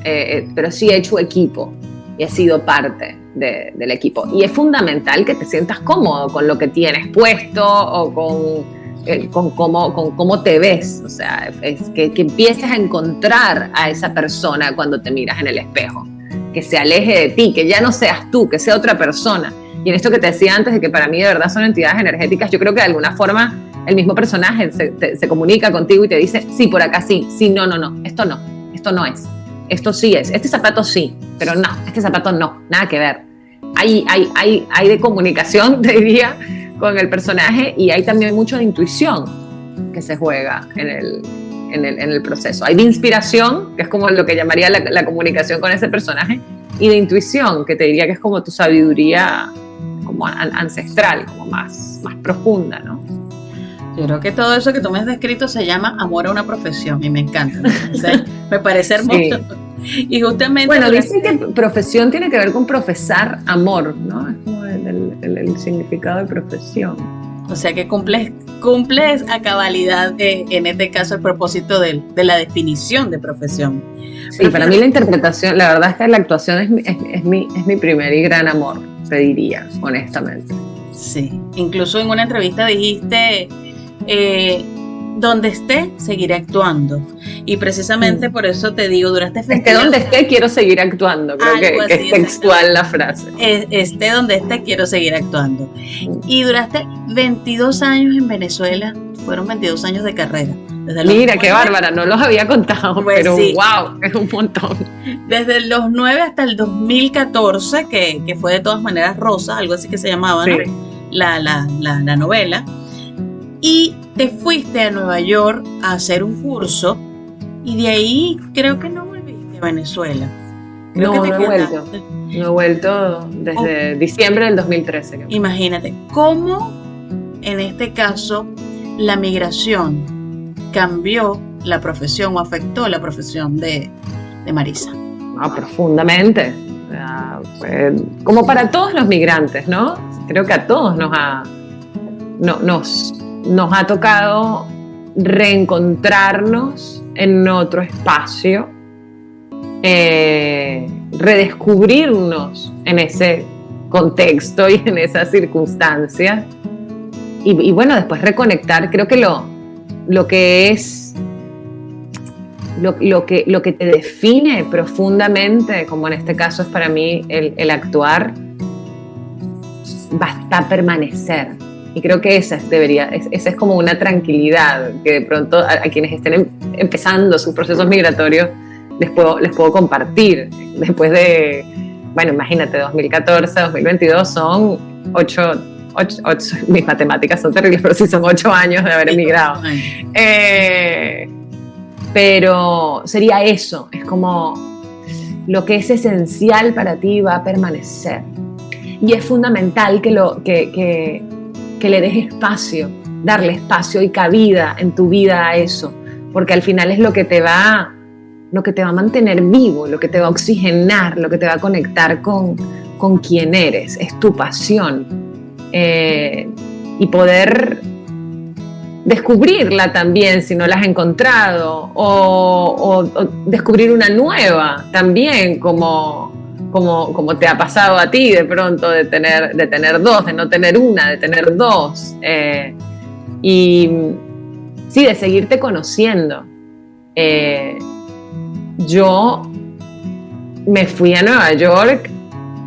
pero sí he hecho equipo y he sido parte del equipo. Y es fundamental que te sientas cómodo con lo que tienes puesto o con cómo te ves, o sea, es que empieces a encontrar a esa persona cuando te miras en el espejo, que se aleje de ti, que ya no seas tú, que sea otra persona. Y en esto que te decía antes de que para mí de verdad son entidades energéticas, yo creo que de alguna forma el mismo personaje se comunica contigo y te dice, sí, por acá sí, no, esto no es, esto sí es, este zapato sí, pero no, este zapato no, nada que ver. Hay de comunicación, te diría, con el personaje, y hay también mucho de intuición que se juega en el proceso. Hay de inspiración, que es como lo que llamaría la comunicación con ese personaje, y de intuición, que te diría que es como tu sabiduría como ancestral, como más profunda, ¿no? Yo creo que todo eso que tú me has descrito se llama amor a una profesión y me encanta. Me parece hermoso. Sí. Y justamente... Bueno, dicen que profesión tiene que ver con profesar amor, ¿no? Es como el significado de profesión. O sea que cumples a cabalidad, en este caso, el propósito de la definición de profesión. Sí, pero para mí la interpretación, la verdad es que la actuación es mi primer y gran amor, te diría, honestamente. Sí, incluso en una entrevista dijiste... donde esté, seguiré actuando. Y precisamente por eso te digo, duraste... Donde esté, quiero seguir actuando. Creo que es textual la frase. Esté donde esté, quiero seguir actuando. Y duraste 22 años en Venezuela. Fueron 22 años de carrera. Mira, qué bárbara, no los había contado, pues pero sí. Wow, es un montón. Desde los 9 hasta el 2014, que fue de todas maneras Rosa, algo así que se llamaba, sí, ¿no? La novela. Y te fuiste a Nueva York a hacer un curso y de ahí creo que no volviste a Venezuela. No he vuelto desde diciembre del 2013. Imagínate, ¿cómo en este caso la migración cambió la profesión o afectó la profesión de Marisa? No, profundamente. Como para todos los migrantes, ¿no? Creo que a todos nos ha tocado reencontrarnos en otro espacio, redescubrirnos en ese contexto y en esas circunstancias y bueno, después reconectar. Creo que lo que es lo que te define profundamente, como en este caso es para mí el actuar, basta a permanecer. Y creo que esa es como una tranquilidad que de pronto a quienes estén empezando sus procesos migratorios les puedo compartir. Después de, bueno, imagínate, 2014, 2022 son 8, mis matemáticas son terribles, pero sí son 8 años de haber emigrado. Pero sería eso, es como lo que es esencial para ti va a permanecer. Y es fundamental que le des espacio, darle espacio y cabida en tu vida a eso, porque al final es lo que te va a mantener vivo, lo que te va a oxigenar, lo que te va a conectar con quién eres, es tu pasión. Y poder descubrirla también si no la has encontrado, o descubrir una nueva también, como te ha pasado a ti de pronto, de tener dos, de no tener una, de tener dos, y sí, de seguirte conociendo. Yo me fui a Nueva York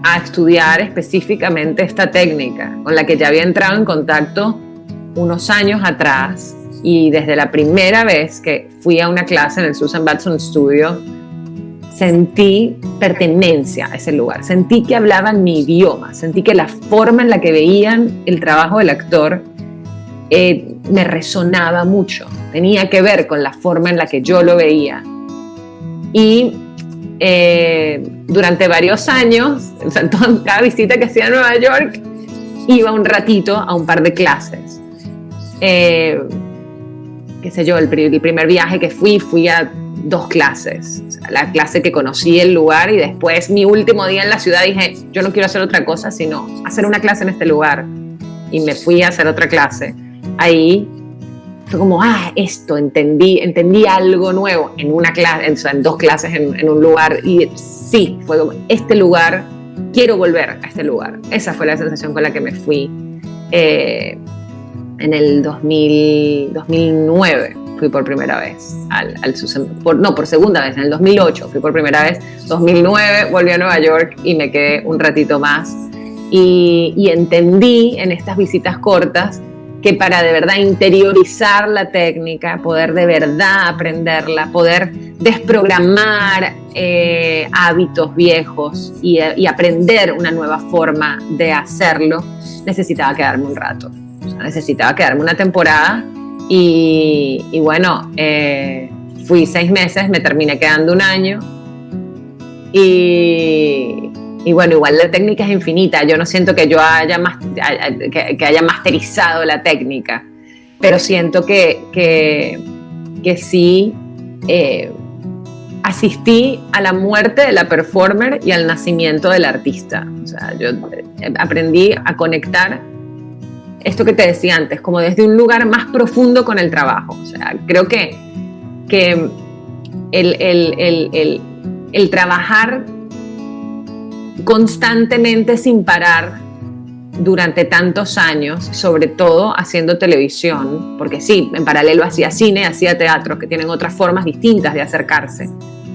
a estudiar específicamente esta técnica, con la que ya había entrado en contacto unos años atrás, y desde la primera vez que fui a una clase en el Susan Batson Studio, sentí pertenencia a ese lugar, sentí que hablaban mi idioma, sentí que la forma en la que veían el trabajo del actor me resonaba mucho, tenía que ver con la forma en la que yo lo veía. Y durante varios años, o sea, cada visita que hacía a Nueva York, iba un ratito a un par de clases. Qué sé yo, el primer viaje que fui a 2 clases, o sea, la clase que conocí el lugar, y después mi último día en la ciudad dije, yo no quiero hacer otra cosa sino hacer una clase en este lugar, y me fui a hacer otra clase. Ahí fue como, esto, entendí algo nuevo en una clase, o sea, en 2 clases en un lugar, y sí, fue como, este lugar, quiero volver a este lugar. Esa fue la sensación con la que me fui en el 2009. Fui por primera vez por segunda vez, en el 2008 fui por primera vez, 2009 volví a Nueva York y me quedé un ratito más, y entendí en estas visitas cortas que para de verdad interiorizar la técnica, poder de verdad aprenderla, poder desprogramar hábitos viejos y aprender una nueva forma de hacerlo, necesitaba quedarme un rato, o sea, necesitaba quedarme una temporada. Y bueno, fui 6 meses, me terminé quedando 1 año, y bueno, igual la técnica es infinita. Yo no siento que yo haya masterizado la técnica, pero siento que sí asistí a la muerte de la performer y al nacimiento del artista. O sea, yo aprendí a conectar esto que te decía antes, como desde un lugar más profundo con el trabajo. O sea, creo que el trabajar constantemente sin parar durante tantos años, sobre todo haciendo televisión, porque sí, en paralelo hacía cine, hacía teatro, que tienen otras formas distintas de acercarse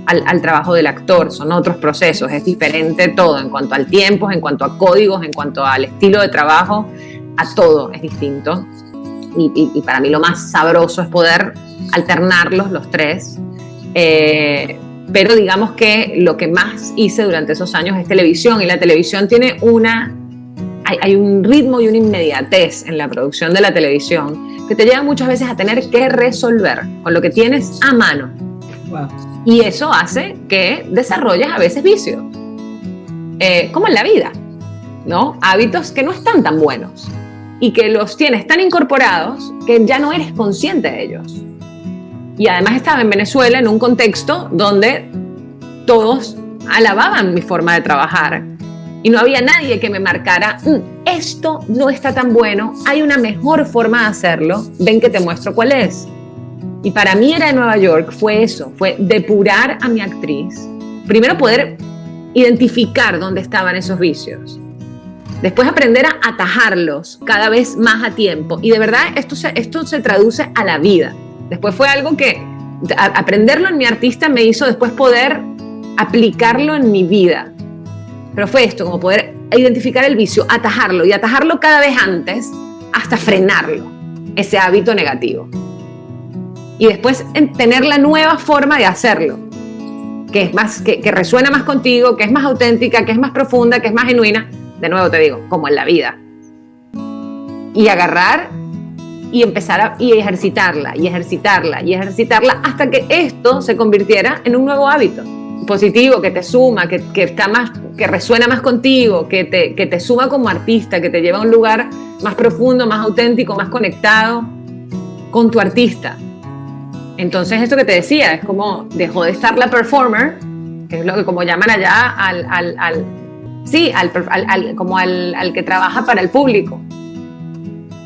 al trabajo del actor, son otros procesos, es diferente todo en cuanto al tiempo, en cuanto a códigos, en cuanto al estilo de trabajo, a todo es distinto, y para mí lo más sabroso es poder alternarlos los 3, pero digamos que lo que más hice durante esos años es televisión, y la televisión tiene hay un ritmo y una inmediatez en la producción de la televisión que te lleva muchas veces a tener que resolver con lo que tienes a mano. Wow. Y eso hace que desarrolles a veces vicios, como en la vida, ¿no? Hábitos que no están tan buenos y que los tienes tan incorporados que ya no eres consciente de ellos. Y además estaba en Venezuela en un contexto donde todos alababan mi forma de trabajar y no había nadie que me marcara, esto no está tan bueno, hay una mejor forma de hacerlo, ven que te muestro cuál es. Y para mí era de Nueva York, fue eso, fue depurar a mi actriz. Primero poder identificar dónde estaban esos vicios. Después aprender a atajarlos cada vez más a tiempo. Y de verdad esto se traduce a la vida. Después fue algo que aprenderlo en mi artista me hizo después poder aplicarlo en mi vida. Pero fue esto, como poder identificar el vicio, atajarlo y atajarlo cada vez antes hasta frenarlo, ese hábito negativo. Y después tener la nueva forma de hacerlo, que es más, que resuena más contigo, que es más auténtica, que es más profunda, que es más genuina. De nuevo te digo, como en la vida. Y agarrar y empezar y ejercitarla, y ejercitarla, y ejercitarla hasta que esto se convirtiera en un nuevo hábito positivo, que te suma, que está más, que resuena más contigo, que te suma como artista, que te lleva a un lugar más profundo, más auténtico, más conectado con tu artista. Entonces esto que te decía, es como dejó de estar la performer, que es lo que como llaman allá al que trabaja para el público,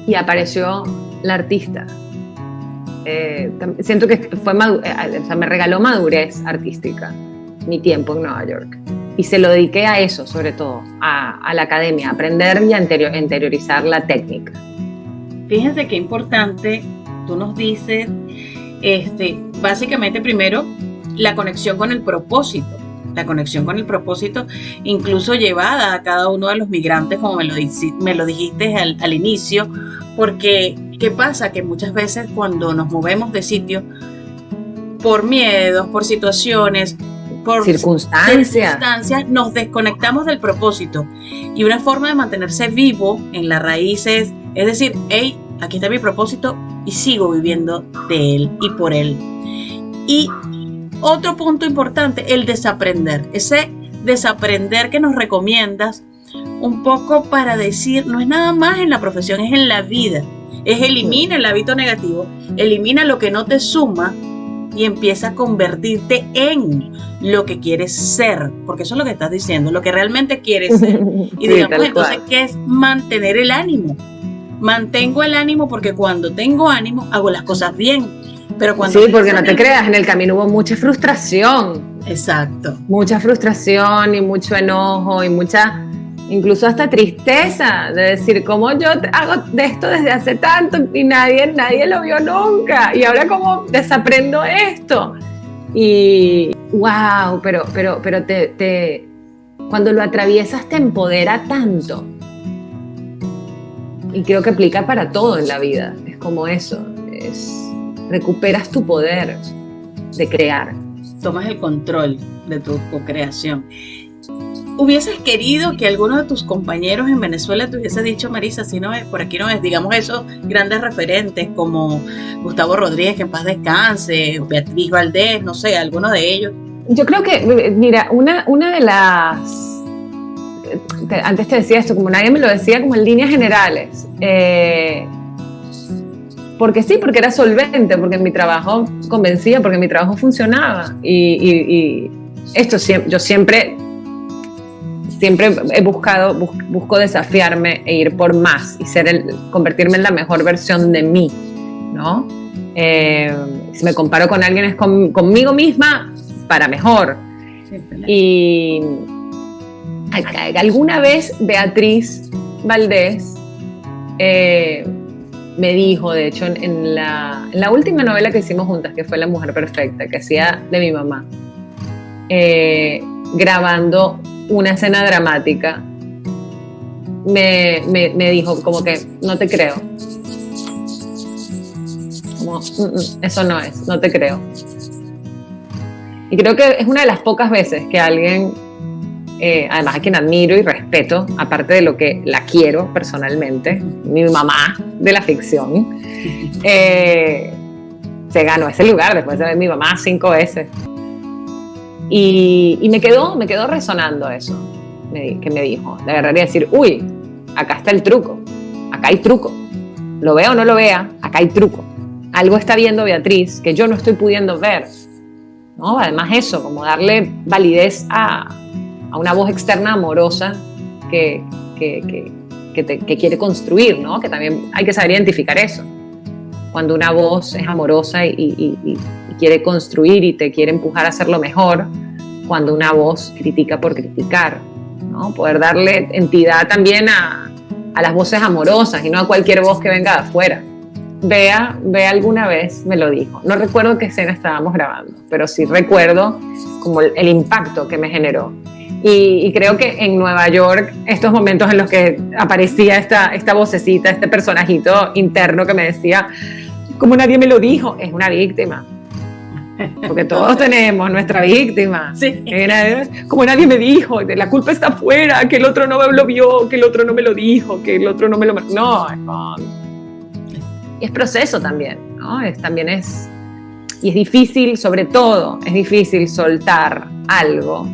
y apareció la artista. Siento que me regaló madurez artística mi tiempo en Nueva York, y se lo dediqué a eso, sobre todo a la academia, a aprender y a interiorizar la técnica. Fíjense qué importante, tú nos dices, básicamente primero la conexión con el propósito, incluso llevada a cada uno de los migrantes, como me lo dijiste al inicio, porque ¿qué pasa? Que muchas veces cuando nos movemos de sitio por miedos, por situaciones, por circunstancias, nos desconectamos del propósito, y una forma de mantenerse vivo en la raíz es decir, hey, aquí está mi propósito y sigo viviendo de él y por él. Y otro punto importante, el desaprender. Ese desaprender que nos recomiendas un poco para decir, no es nada más en la profesión, es en la vida. Es elimina el hábito negativo, elimina lo que no te suma y empieza a convertirte en lo que quieres ser, porque eso es lo que estás diciendo, lo que realmente quieres ser. Y sí, digamos entonces, ¿qué es mantener el ánimo? Mantengo el ánimo porque cuando tengo ánimo hago las cosas bien. Pero cuando sí, porque no te creas, en el camino hubo mucha frustración. Exacto. Mucha frustración y mucho enojo y mucha, incluso hasta tristeza de decir, ¿cómo yo hago de esto desde hace tanto y nadie lo vio nunca? Y ahora cómo desaprendo esto. Y wow, pero cuando lo atraviesas te empodera tanto. Y creo que aplica para todo en la vida. Es como eso, recuperas tu poder de crear. Tomas el control de tu co-creación. ¿Hubieses querido que alguno de tus compañeros en Venezuela te hubiese dicho, Marisa, si no es, por aquí no es, digamos esos grandes referentes como Gustavo Rodríguez, que en paz descanse, Beatriz Valdés, no sé, alguno de ellos? Yo creo que, mira, una de las... Antes te decía esto, como nadie me lo decía, como en líneas generales. Porque sí, porque era solvente, porque mi trabajo convencía, porque mi trabajo funcionaba. Y esto yo siempre he busco desafiarme e ir por más y convertirme en la mejor versión de mí, ¿no? Si me comparo con alguien es conmigo misma para mejor. Y alguna vez Beatriz Valdés me dijo, de hecho, en la última novela que hicimos juntas, que fue La Mujer Perfecta, que hacía de mi mamá, grabando una escena dramática, me dijo como que no te creo, como eso no te creo. Y creo que es una de las pocas veces que alguien, además a quien admiro y respeto, aparte de lo que la quiero personalmente, mi mamá de la ficción, se ganó ese lugar después de ver mi mamá 5 veces. Y me quedó resonando eso que me dijo. Le agarraría a decir, uy, acá está el truco, acá hay truco. Lo vea o no lo vea, acá hay truco. Algo está viendo Beatriz que yo no estoy pudiendo ver, ¿no? Además eso, como darle validez a una voz externa amorosa que quiere construir, ¿no? Que también hay que saber identificar eso. Cuando una voz es amorosa y quiere construir y te quiere empujar a hacerlo mejor, cuando una voz critica por criticar, ¿no? Poder darle entidad también a las voces amorosas y no a cualquier voz que venga de afuera. Bea alguna vez me lo dijo. No recuerdo qué escena estábamos grabando, pero sí recuerdo como el impacto que me generó. Y creo que en Nueva York, estos momentos en los que aparecía esta vocecita, este personajito interno que me decía, como nadie me lo dijo, es una víctima. Porque todos tenemos nuestra víctima. Sí. Como nadie me dijo, la culpa está afuera, que el otro no me lo vio, que el otro no me lo dijo, que el otro no me lo... No, es proceso también, ¿no? Y es difícil, sobre todo, es difícil soltar algo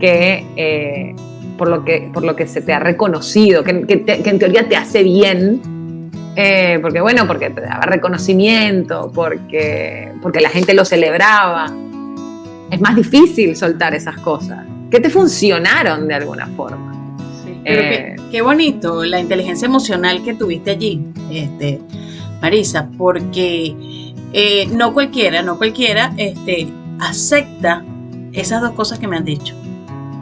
que por lo que se te ha reconocido, que en teoría te hace bien, porque te daba reconocimiento, porque la gente lo celebraba. Es más difícil soltar esas cosas que te funcionaron de alguna forma. Sí, pero qué bonito la inteligencia emocional que tuviste allí, Marisa, porque no cualquiera acepta esas dos cosas que me han dicho.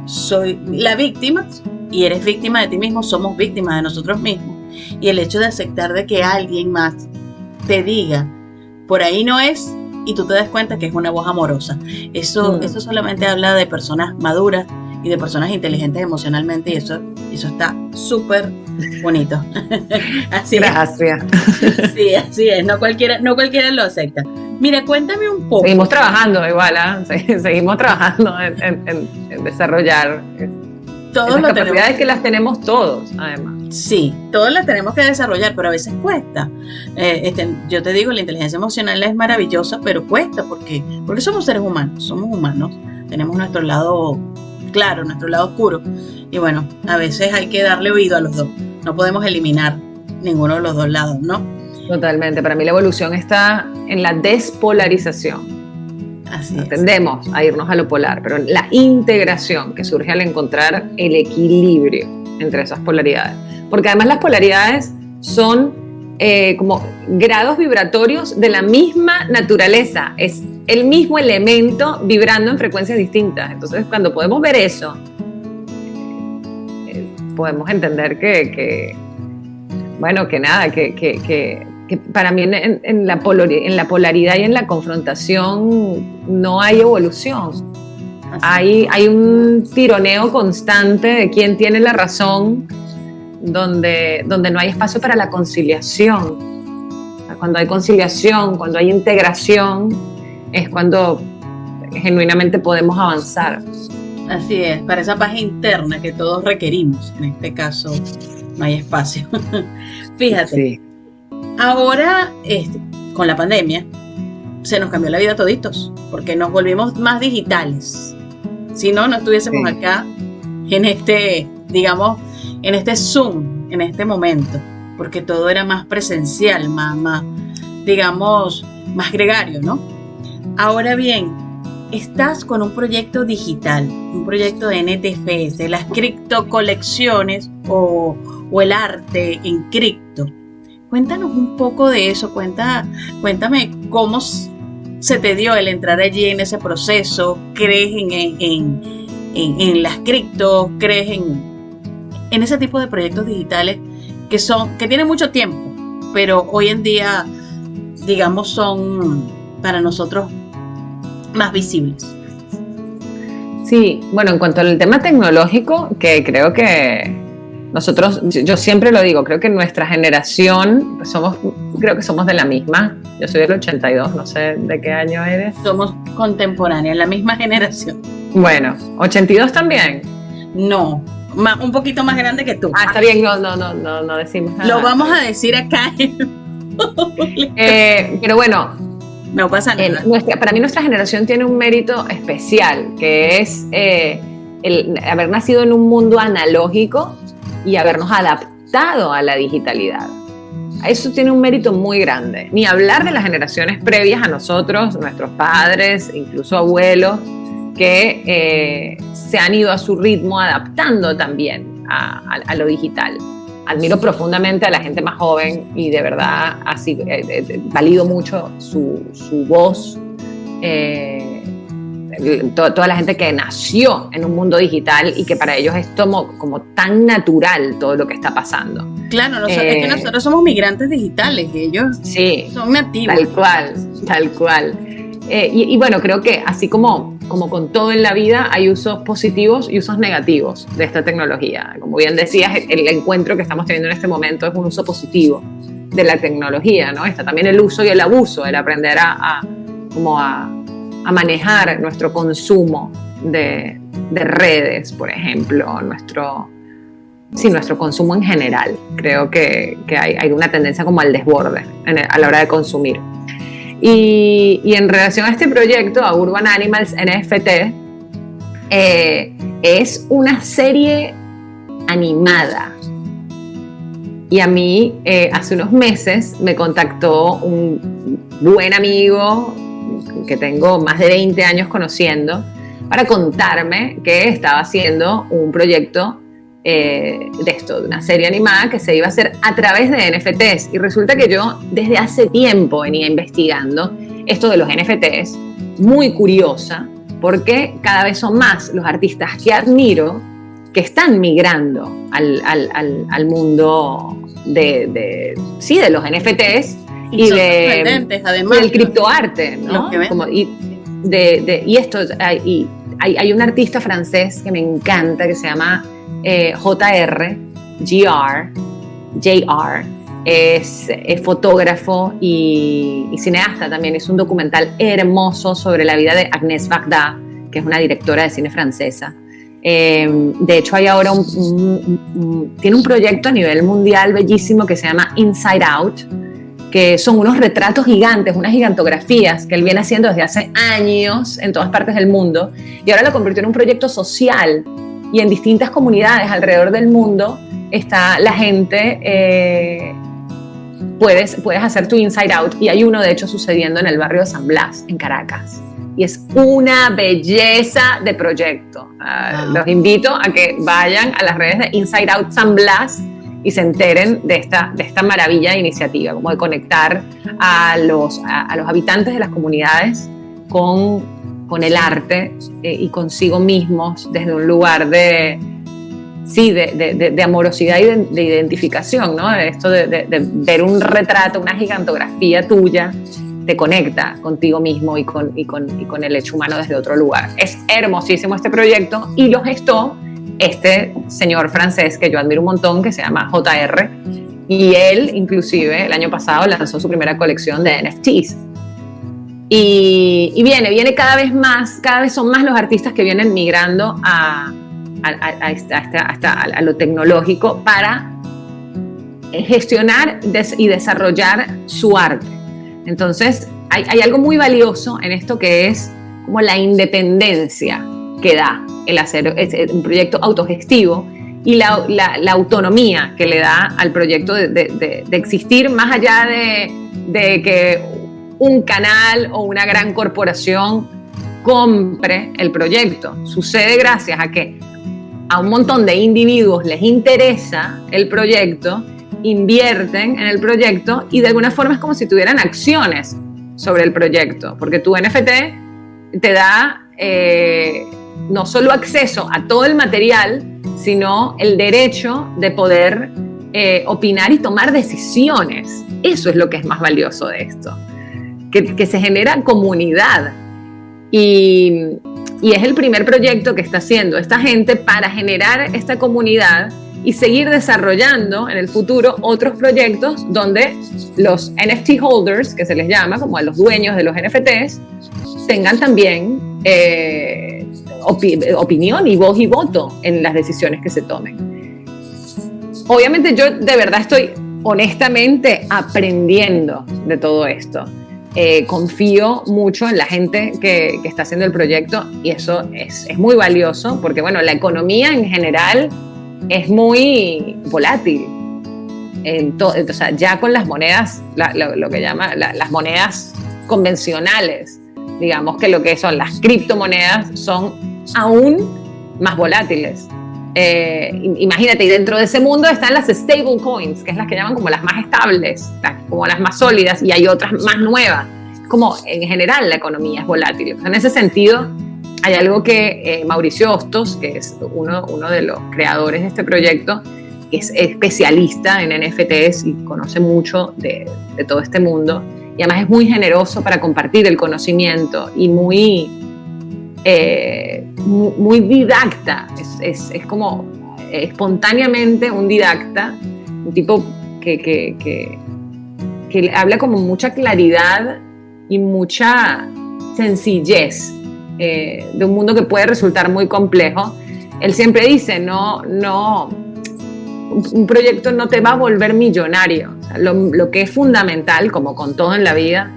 Soy la víctima y eres víctima de ti mismo, somos víctimas de nosotros mismos. Y el hecho de aceptar de que alguien más te diga, por ahí no es, y tú te das cuenta que es una voz amorosa. Eso solamente habla de personas maduras y de personas inteligentes emocionalmente, y eso está súper bonito. Así Gracias. Sí, así es, no cualquiera lo acepta. Mira, cuéntame un poco. Seguimos trabajando igual, seguimos trabajando en desarrollar todos esas capacidades que las tenemos todos, además. Sí, todos las tenemos que desarrollar, pero a veces cuesta. Yo te digo, la inteligencia emocional es maravillosa, pero cuesta porque somos seres humanos, tenemos nuestro lado claro, nuestro lado oscuro, y bueno, a veces hay que darle oído a los dos, no podemos eliminar ninguno de los dos lados, ¿no? Totalmente, para mí la evolución está en la despolarización. Así es. Tendemos a irnos a lo polar, pero la integración que surge al encontrar el equilibrio entre esas polaridades. Porque además las polaridades son como grados vibratorios de la misma naturaleza. Es el mismo elemento vibrando en frecuencias distintas. Entonces, cuando podemos ver eso, podemos entender que para mí en la polaridad y en la confrontación no hay evolución. Hay un tironeo constante de quién tiene la razón, donde no hay espacio para la conciliación. Cuando hay conciliación, cuando hay integración, es cuando genuinamente podemos avanzar. Así es, para esa paz interna que todos requerimos. En este caso no hay espacio. Fíjate, sí. Ahora con la pandemia se nos cambió la vida a toditos, porque nos volvimos más digitales. Si no estuviésemos acá en este Zoom, en este momento, porque todo era más presencial, más gregario, ¿no? Ahora bien, estás con un proyecto digital, un proyecto de NFTs, las criptocolecciones o el arte en cripto. Cuéntanos un poco de eso, cuéntame cómo se te dio el entrar allí en ese proceso. ¿Crees en las criptos? ¿Crees en ese tipo de proyectos digitales que tienen mucho tiempo, pero hoy en día, son para nosotros más visibles? Sí, bueno, en cuanto al tema tecnológico, que creo que nosotros, yo siempre lo digo, creo que nuestra generación, creo que somos de la misma. Yo soy del 82, no sé de qué año eres. Somos contemporáneas, la misma generación. Bueno, ¿82 también? No, un poquito más grande que tú. Está bien, no decimos nada. Lo vamos a decir acá. Pero bueno, No pasa nada. Para mí nuestra generación tiene un mérito especial, que es el haber nacido en un mundo analógico y habernos adaptado a la digitalidad. Eso tiene un mérito muy grande. Ni hablar de las generaciones previas a nosotros, nuestros padres, incluso abuelos, que se han ido a su ritmo adaptando también a lo digital. Admiro profundamente a la gente más joven y de verdad así valido mucho su voz. Toda la gente que nació en un mundo digital y que para ellos es como tan natural todo lo que está pasando. Claro, es que nosotros somos migrantes digitales y ellos son nativos. Tal cual. Y bueno, creo que así como con todo en la vida hay usos positivos y usos negativos de esta tecnología. Como bien decías, el encuentro que estamos teniendo en este momento es un uso positivo de la tecnología, ¿no? Está también el uso y el abuso, el aprender a manejar nuestro consumo de redes, por ejemplo, nuestro consumo en general. Creo que hay una tendencia como al desborde a la hora de consumir. Y en relación a este proyecto, a Urban Animals NFT, es una serie animada. Y a mí, hace unos meses, me contactó un buen amigo que tengo más de 20 años conociendo para contarme que estaba haciendo un proyecto de una serie animada que se iba a hacer a través de NFTs. Y resulta que yo desde hace tiempo venía investigando esto de los NFTs, muy curiosa, porque cada vez son más los artistas que admiro que están migrando al mundo de los NFTs y del criptoarte, ¿no? Hay un artista francés que me encanta que se llama JR, es fotógrafo y cineasta también. Es un documental hermoso sobre la vida de Agnès Varda, que es una directora de cine francesa. De hecho, hay ahora tiene un proyecto a nivel mundial bellísimo que se llama Inside Out, que son unos retratos gigantes, unas gigantografías que él viene haciendo desde hace años en todas partes del mundo, y ahora lo convirtió en un proyecto social, y en distintas comunidades alrededor del mundo está la gente, puedes hacer tu Inside Out, y hay uno de hecho sucediendo en el barrio de San Blas, en Caracas, y es una belleza de proyecto. Los invito a que vayan a las redes de Inside Out San Blas y se enteren de esta maravilla de iniciativa, como de conectar a los habitantes de las comunidades con el arte y consigo mismos desde un lugar de amorosidad y de identificación, ¿no? Esto de ver un retrato, una gigantografía tuya, te conecta contigo mismo y con el hecho humano desde otro lugar. Es hermosísimo este proyecto y lo gestó este señor francés que yo admiro un montón, que se llama JR, y él inclusive el año pasado lanzó su primera colección de NFTs. Y viene cada vez son más los artistas que vienen migrando a lo tecnológico para gestionar y desarrollar su arte. Entonces hay algo muy valioso en esto, que es como la independencia que da el hacer un proyecto autogestivo y la autonomía que le da al proyecto de existir más allá de que un canal o una gran corporación compre el proyecto. Sucede gracias a que a un montón de individuos les interesa el proyecto, invierten en el proyecto y de alguna forma es como si tuvieran acciones sobre el proyecto, porque tu NFT te da no solo acceso a todo el material, sino el derecho de poder opinar y tomar decisiones. Eso es lo que es más valioso de esto, que se genera comunidad. Y es el primer proyecto que está haciendo esta gente para generar esta comunidad y seguir desarrollando en el futuro otros proyectos donde los NFT holders, que se les llama, como a los dueños de los NFTs, tengan también opinión y voz y voto en las decisiones que se tomen. Obviamente yo de verdad estoy honestamente aprendiendo de todo esto. confío mucho en la gente que está haciendo el proyecto y eso es muy valioso porque, bueno, la economía en general es muy volátil. O sea, ya con las monedas, lo que llama las monedas convencionales, digamos que lo que son las criptomonedas son aún más volátiles. Imagínate, y dentro de ese mundo están las stable coins, que es las que llaman como las más estables, como las más sólidas, y hay otras más nuevas. Como en general la economía es volátil. En ese sentido, hay algo que Mauricio Hostos, que es uno de los creadores de este proyecto, que es especialista en NFTs y conoce mucho de todo este mundo, y además es muy generoso para compartir el conocimiento y muy didacta, es como espontáneamente un didacta, un tipo que habla como mucha claridad y mucha sencillez de un mundo que puede resultar muy complejo. Él siempre dice, un proyecto no te va a volver millonario. O sea, lo que es fundamental, como con todo en la vida,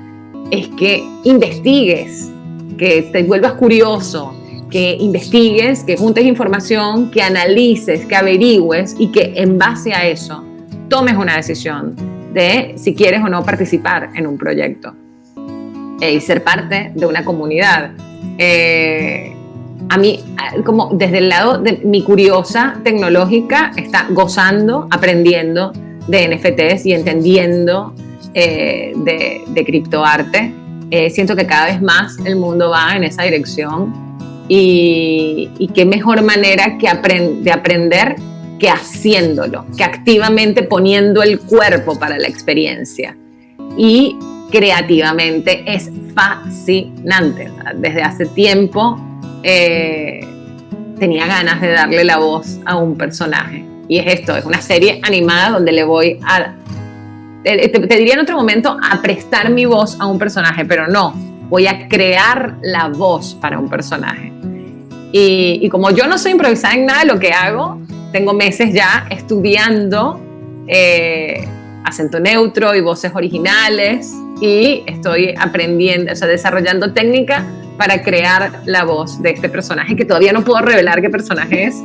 es que investigues, que te vuelvas curioso, que investigues, que juntes información, que analices, que averigües y que en base a eso tomes una decisión de si quieres o no participar en un proyecto y ser parte de una comunidad. A mí, como desde el lado de mi curiosa tecnológica, está gozando, aprendiendo de NFTs y entendiendo de criptoarte. Siento que cada vez más el mundo va en esa dirección y qué mejor manera de aprender que haciéndolo, que activamente poniendo el cuerpo para la experiencia. Y creativamente es fascinante. Desde hace tiempo tenía ganas de darle la voz a un personaje. Y es esto, es una serie animada donde le voy a... Te diría en otro momento a prestar mi voz a un personaje, pero no, voy a crear la voz para un personaje. Y como yo no soy improvisada en nada de lo que hago, tengo meses ya estudiando acento neutro y voces originales y estoy aprendiendo, o sea, desarrollando técnica para crear la voz de este personaje, que todavía no puedo revelar qué personaje es,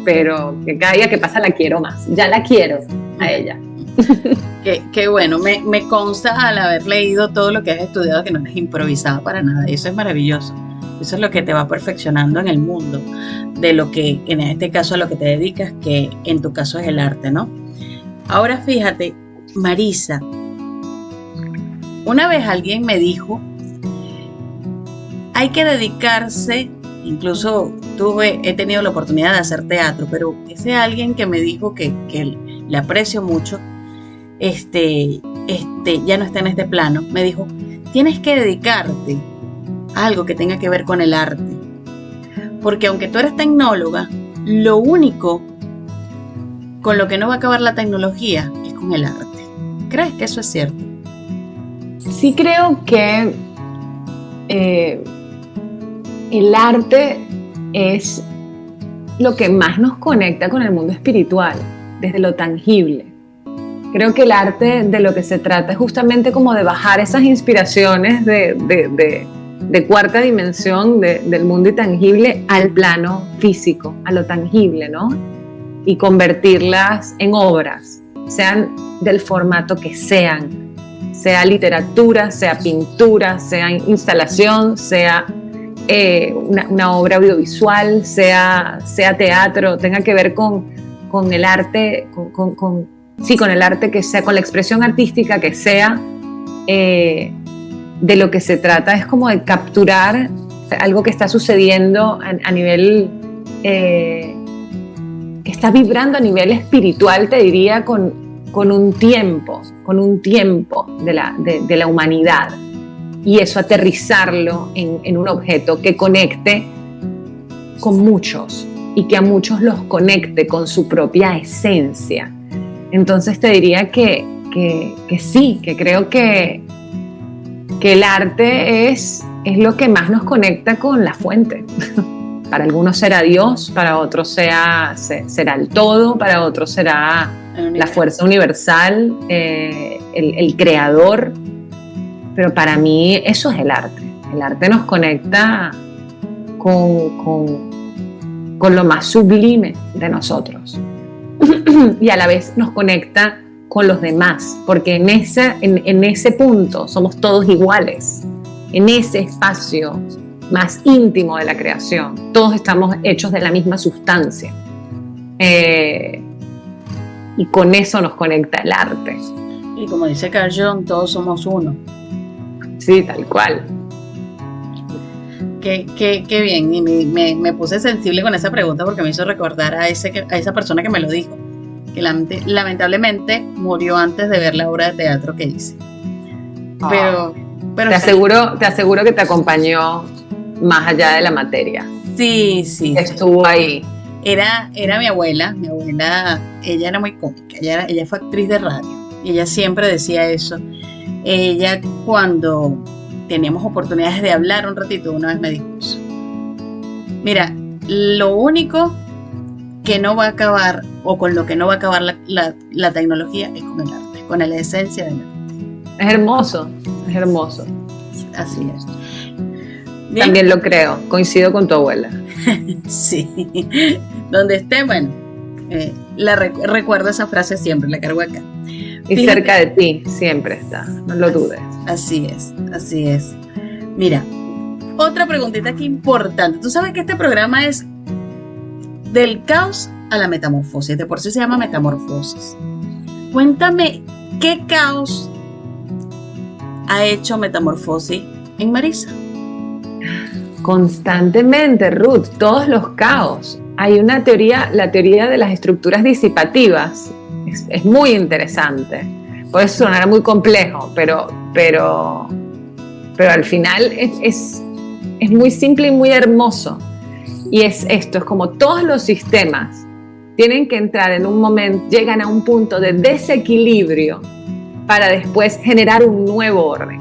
pero que cada día que pasa la quiero más. Ya la quiero a ella. Qué bueno, me consta al haber leído todo lo que has estudiado que no eres improvisado para nada, y eso es maravilloso. Eso es lo que te va perfeccionando en el mundo de lo que, en este caso, a lo que te dedicas, que en tu caso es el arte, ¿no? Ahora fíjate, Marisa, una vez alguien me dijo, hay que dedicarse, incluso he tenido la oportunidad de hacer teatro, pero ese alguien que me dijo que le aprecio mucho, ya no está en este plano, me dijo, tienes que dedicarte a algo que tenga que ver con el arte, porque aunque tú eres tecnóloga, lo único con lo que no va a acabar la tecnología es con el arte. ¿Crees que eso es cierto? Sí, creo que el arte es lo que más nos conecta con el mundo espiritual, desde lo tangible. Creo que el arte de lo que se trata es justamente como de bajar esas inspiraciones de cuarta dimensión del mundo intangible al plano físico, a lo tangible, ¿no? Y convertirlas en obras, sean del formato que sean, sea literatura, sea pintura, sea instalación, sea una obra audiovisual, sea teatro, tenga que ver con el arte, con el arte que sea, con la expresión artística que sea. De lo que se trata es como de capturar algo que está sucediendo a nivel, que está vibrando a nivel espiritual, te diría, con un tiempo de la humanidad, y eso aterrizarlo en un objeto que conecte con muchos y que a muchos los conecte con su propia esencia. Entonces te diría que sí, que creo que el arte es lo que más nos conecta con la fuente. Para algunos será Dios, para otros será el todo, para otros será la fuerza universal, el creador. pero para mí eso es el arte. El arte nos conecta con lo más sublime de nosotros y a la vez nos conecta con los demás, porque en ese punto somos todos iguales, en ese espacio más íntimo de la creación, todos estamos hechos de la misma sustancia, y con eso nos conecta el arte. Y como dice Carl Jung, todos somos uno. Sí, tal cual. Qué bien, y me puse sensible con esa pregunta porque me hizo recordar a esa persona que me lo dijo, que lamentablemente murió antes de ver la obra de teatro que hice. Pero te aseguro que te acompañó más allá de la materia. Sí. Estuvo ahí. Era mi abuela, ella era muy cómica, ella fue actriz de radio y ella siempre decía eso. Ella, cuando teníamos oportunidades de hablar un ratito, una vez me dijo eso: mira, lo único que no va a acabar, o con lo que no va a acabar la tecnología, es con el arte, con la esencia del arte. Es hermoso. Así es. Bien. También lo creo, coincido con tu abuela. Sí, donde esté, bueno, recuerdo esa frase siempre, la cargo acá. Y fíjate, cerca de ti siempre está, no lo dudes. Así es. Mira, otra preguntita aquí importante. Tú sabes que este programa es del caos a la metamorfosis, de por sí se llama Metamorfosis. Cuéntame, ¿qué caos ha hecho Metamorfosis en Marisa? Constantemente, Ruth, todos los caos. Hay una teoría, la teoría de las estructuras disipativas. Es muy interesante. Puede sonar muy complejo, pero al final es muy simple y muy hermoso. Y es esto, es como todos los sistemas tienen que entrar en un momento, llegan a un punto de desequilibrio para después generar un nuevo orden.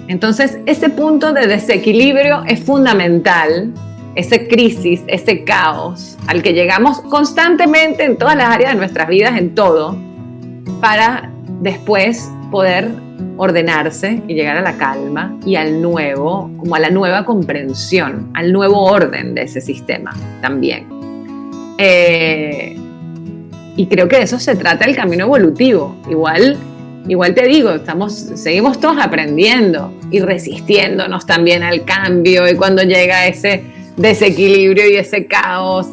Entonces, ese punto de desequilibrio es fundamental, esa crisis, ese caos al que llegamos constantemente en todas las áreas de nuestras vidas, en todo, para después poder ordenarse y llegar a la calma y al nuevo, como a la nueva comprensión, al nuevo orden de ese sistema también. Y creo que de eso se trata el camino evolutivo. Igual te digo, seguimos todos aprendiendo y resistiéndonos también al cambio, y cuando llega ese desequilibrio y ese caos,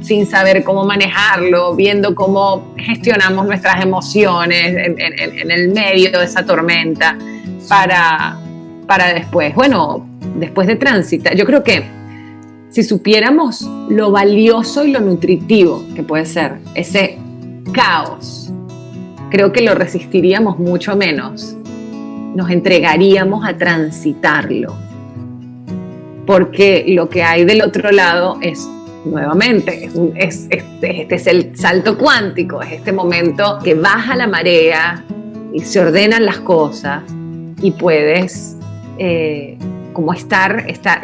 sin saber cómo manejarlo, viendo cómo gestionamos nuestras emociones en el medio de esa tormenta para después, después de transitar. Yo creo que si supiéramos lo valioso y lo nutritivo que puede ser ese caos, creo que lo resistiríamos mucho menos, nos entregaríamos a transitarlo, porque lo que hay del otro lado es, nuevamente, este es el salto cuántico, es este momento que baja la marea y se ordenan las cosas y puedes como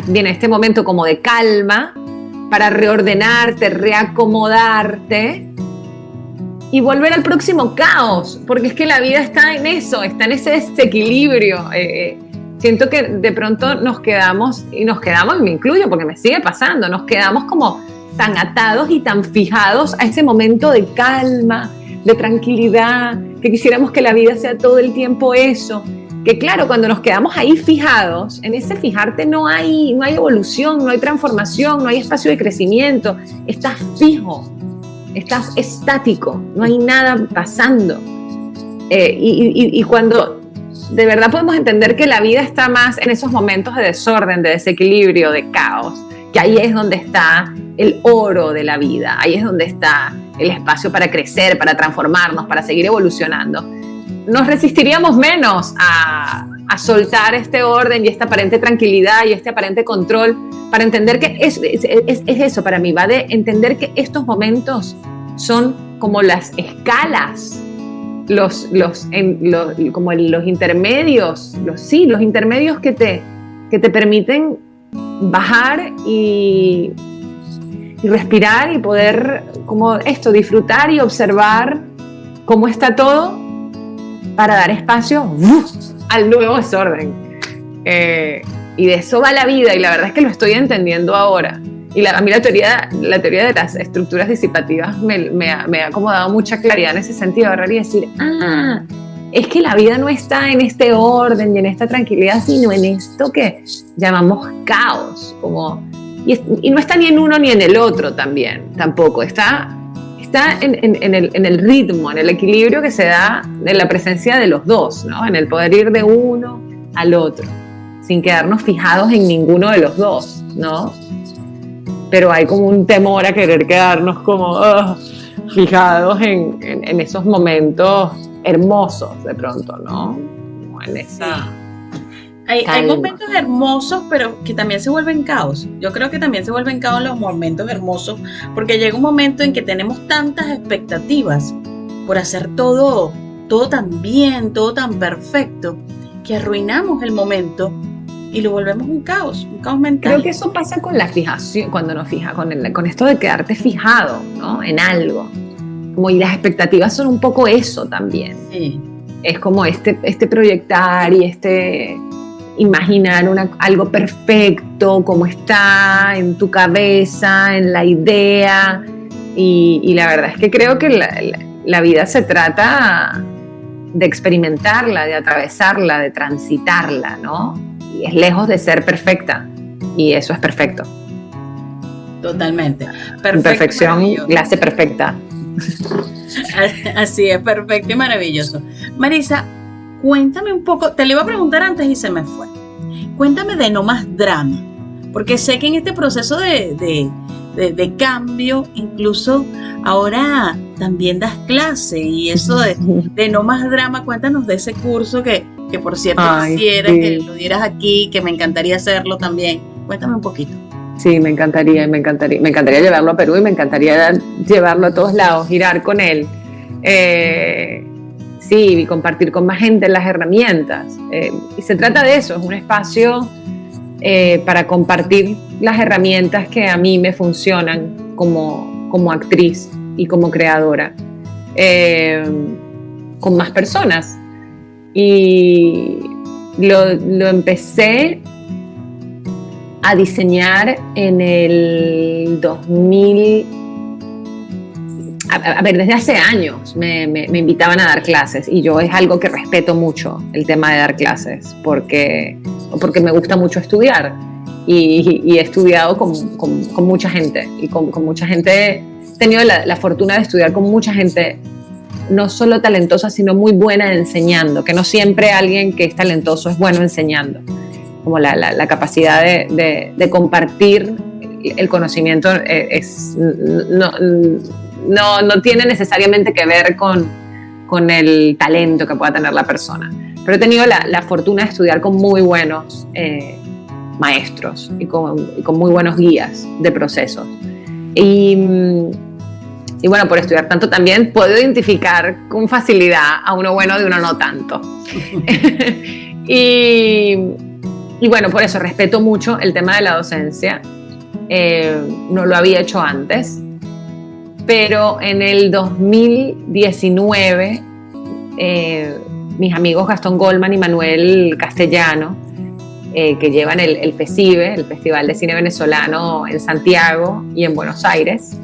viene este momento como de calma para reordenarte, reacomodarte y volver al próximo caos, porque es que la vida está en eso, está en ese desequilibrio. Siento que de pronto nos quedamos, y me incluyo porque me sigue pasando, nos quedamos como tan atados y tan fijados a ese momento de calma, de tranquilidad, que quisiéramos que la vida sea todo el tiempo eso, que claro, cuando nos quedamos ahí fijados, en ese fijarte no hay evolución, no hay transformación, no hay espacio de crecimiento, estás fijo, estás estático, no hay nada pasando. Y cuando de verdad podemos entender que la vida está más en esos momentos de desorden, de desequilibrio, de caos, que ahí es donde está el oro de la vida, ahí es donde está el espacio para crecer, para transformarnos, para seguir evolucionando. Nos resistiríamos menos a soltar este orden y esta aparente tranquilidad y este aparente control, para entender que es eso para mí, va de entender que estos momentos son como las escalas, los intermedios, los intermedios que te permiten bajar y respirar y poder como esto, disfrutar y observar cómo está todo para dar espacio al nuevo desorden. Y de eso va la vida, y la verdad es que lo estoy entendiendo ahora. Y a mí la teoría de las estructuras disipativas me ha como dado mucha claridad en ese sentido, agarrar y decir, es que la vida no está en este orden y en esta tranquilidad, sino en esto que llamamos caos. Y no está ni en uno ni en el otro tampoco. Está en el ritmo, en el equilibrio que se da en la presencia de los dos, ¿no? En el poder ir de uno al otro, sin quedarnos fijados en ninguno de los dos, ¿no? Pero hay como un temor a querer quedarnos como fijados en esos momentos hermosos de pronto, ¿no? Como en esa... Hay momentos hermosos, pero que también se vuelven caos. Yo creo que también se vuelven caos los momentos hermosos, porque llega un momento en que tenemos tantas expectativas por hacer todo tan bien, todo tan perfecto, que arruinamos el momento y lo volvemos un caos mental. Creo que eso pasa con la fijación, cuando nos fija, con esto de quedarte fijado, ¿no? En algo. Como, y las expectativas son un poco eso también. Sí. Es como este proyectar y imaginar algo perfecto, como está en tu cabeza, en la idea. Y la verdad es que creo que la vida se trata de experimentarla, de atravesarla, de transitarla, ¿no? Y es lejos de ser perfecta, y eso es perfecto. Totalmente. Perfección la hace perfecta. Así es, perfecto y maravilloso. Marisa, cuéntame un poco, te lo iba a preguntar antes y se me fue. Cuéntame de No Más Drama, porque sé que en este proceso de cambio, incluso ahora también das clase, y eso de No Más Drama, cuéntanos de ese curso que por cierto quisiera que lo dieras aquí, que me encantaría hacerlo también. Cuéntame un poquito. Sí, me encantaría llevarlo a Perú, y me encantaría llevarlo a todos lados, girar con él. Sí, y compartir con más gente las herramientas. Y se trata de eso, es un espacio para compartir las herramientas que a mí me funcionan como actriz y como creadora con más personas. Y lo empecé a diseñar en el 2000. A ver, desde hace años me invitaban a dar clases, y yo es algo que respeto mucho, el tema de dar clases, porque me gusta mucho estudiar, y he estudiado con mucha gente, y con mucha gente, he tenido la fortuna de estudiar con mucha gente, no solo talentosa, sino muy buena enseñando, que no siempre alguien que es talentoso es bueno enseñando, como la capacidad de compartir el conocimiento no tiene necesariamente que ver con el talento que pueda tener la persona. Pero he tenido la fortuna de estudiar con muy buenos maestros y con muy buenos guías de procesos. Y bueno, por estudiar tanto también puedo identificar con facilidad a uno bueno de uno no tanto. Y bueno, por eso respeto mucho el tema de la docencia. No lo había hecho antes. Pero en el 2019, mis amigos Gastón Goldman y Manuel Castellano, que llevan el FECIVE, el Festival de Cine Venezolano, en Santiago y en Buenos Aires,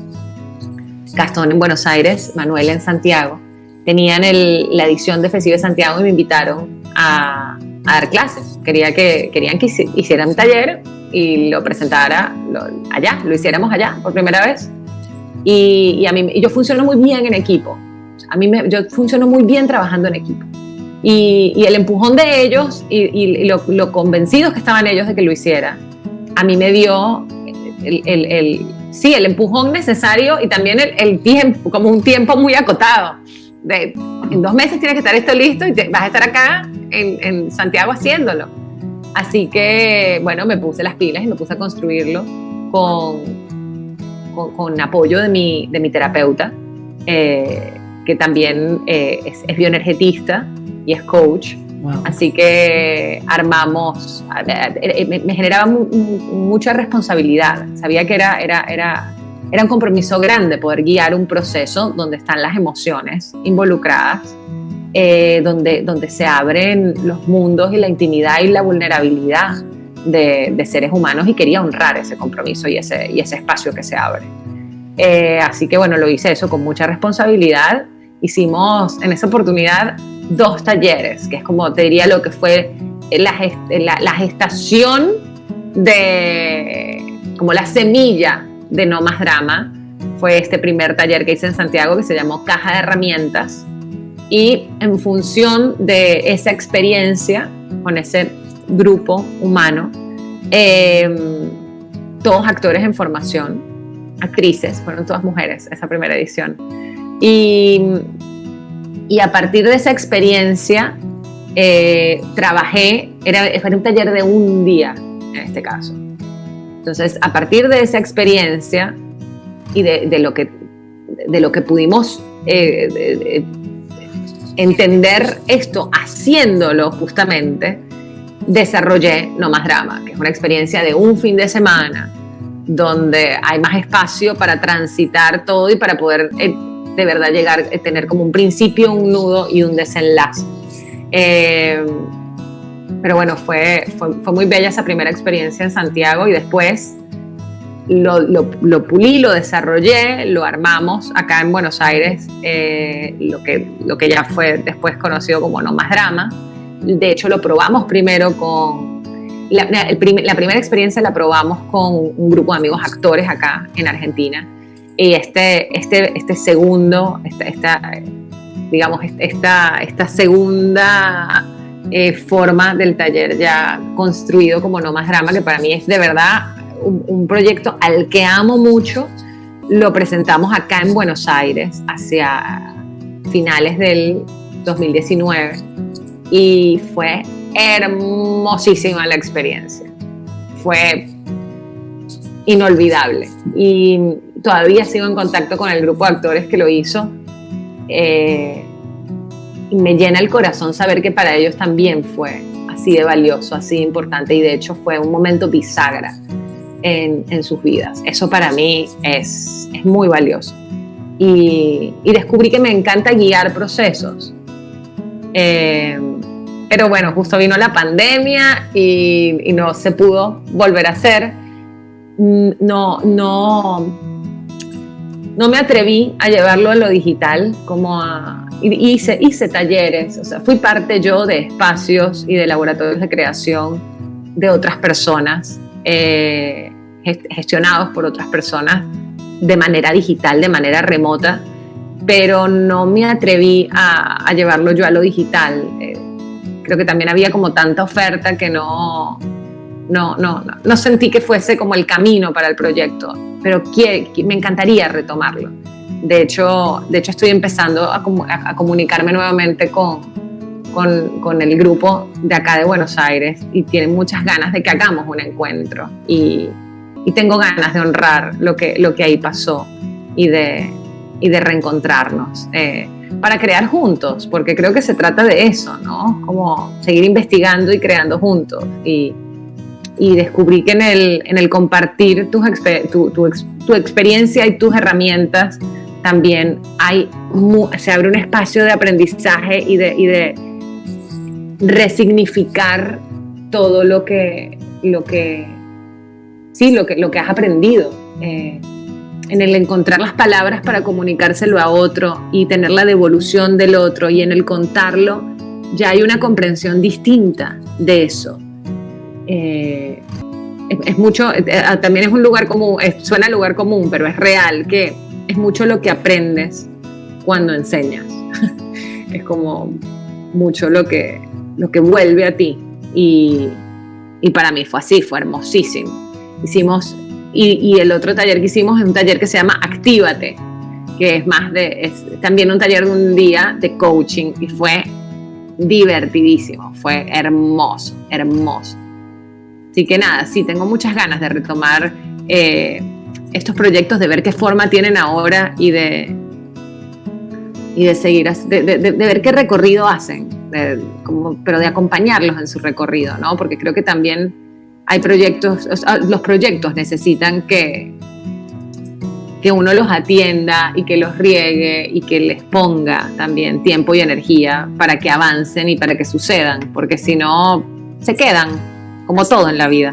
Gastón en Buenos Aires, Manuel en Santiago, tenían la edición de FECIVE Santiago, y me invitaron a dar clases. Querían que hiciera un taller y lo presentara lo hiciéramos allá por primera vez. Y yo funciono muy bien en equipo. Yo funciono muy bien trabajando en equipo. Y el empujón de ellos y lo convencidos que estaban ellos de que lo hiciera, a mí me dio el empujón necesario, y también el tiempo, como un tiempo muy acotado. En 2 meses tienes que estar esto listo, y vas a estar acá en Santiago haciéndolo. Así que, bueno, me puse las pilas y me puse a construirlo con apoyo de mi terapeuta, que también es bioenergetista y es coach. Wow. Así que armamos, me generaba mucha responsabilidad. Sabía que era un compromiso grande poder guiar un proceso donde están las emociones involucradas, donde se abren los mundos y la intimidad y la vulnerabilidad de seres humanos, y quería honrar ese compromiso y ese espacio que se abre. Así que bueno, lo hice eso con mucha responsabilidad. Hicimos en esa oportunidad 2 talleres, que es como te diría lo que fue la gestación como la semilla de No Más Drama. Fue este primer taller que hice en Santiago, que se llamó Caja de Herramientas, y en función de esa experiencia con ese grupo humano, todos actores en formación, actrices, fueron todas mujeres esa primera edición, y a partir de esa experiencia trabajé, fue un taller de un día en este caso. Entonces, a partir de esa experiencia y de lo que pudimos entender esto haciéndolo justamente, desarrollé No Más Drama, que es una experiencia de un fin de semana donde hay más espacio para transitar todo y para poder de verdad llegar a tener como un principio, un nudo y un desenlace. Pero bueno, fue muy bella esa primera experiencia en Santiago, y después lo pulí, lo desarrollé, lo armamos acá en Buenos Aires, lo que ya fue después conocido como No Más Drama. De hecho, lo probamos primero con... La primera experiencia la probamos con un grupo de amigos actores acá en Argentina. Y este segundo, esta segunda forma del taller ya construido como No Más Drama, que para mí es de verdad un proyecto al que amo mucho, lo presentamos acá en Buenos Aires hacia finales del 2019 y fue hermosísima la experiencia. Fue inolvidable y todavía sigo en contacto con el grupo de actores que lo hizo. Y me llena el corazón saber que para ellos también fue así de valioso, así de importante, y de hecho fue un momento bisagra en sus vidas. Eso para mí es muy valioso. Y descubrí que me encanta guiar procesos. Pero bueno, justo vino la pandemia y no se pudo volver a hacer. No me atreví a llevarlo a lo digital, hice talleres, o sea, fui parte yo de espacios y de laboratorios de creación de otras personas, gestionados por otras personas de manera digital, de manera remota, pero no me atreví a llevarlo yo a lo digital. Creo que también había como tanta oferta que no sentí que fuese como el camino para el proyecto, pero me encantaría retomarlo. De hecho estoy empezando a comunicarme nuevamente con el grupo de acá de Buenos Aires y tienen muchas ganas de que hagamos un encuentro y tengo ganas de honrar lo que ahí pasó y de reencontrarnos para crear juntos, porque creo que se trata de eso, ¿no? Como seguir investigando y creando juntos, y descubrí que en el compartir tu experiencia y tus herramientas también se abre un espacio de aprendizaje y de resignificar todo lo que has aprendido, en el encontrar las palabras para comunicárselo a otro y tener la devolución del otro, y en el contarlo ya hay una comprensión distinta de eso. Es mucho, también es un lugar común, suena a lugar común, pero es real, que es mucho lo que aprendes cuando enseñas. Es como mucho lo que vuelve a ti, y para mí fue así, fue hermosísimo. Hicimos, y el otro taller que hicimos es un taller que se llama Actívate, que es también un taller de un día de coaching, y fue divertidísimo, fue hermoso. Así que nada, sí, tengo muchas ganas de retomar estos proyectos, de ver qué forma tienen ahora y de seguir, de ver qué recorrido hacen, pero de acompañarlos en su recorrido, ¿no? Porque creo que también hay proyectos, los proyectos necesitan que que uno los atienda y que los riegue y que les ponga también tiempo y energía para que avancen y para que sucedan, porque si no, se quedan, como todo en la vida.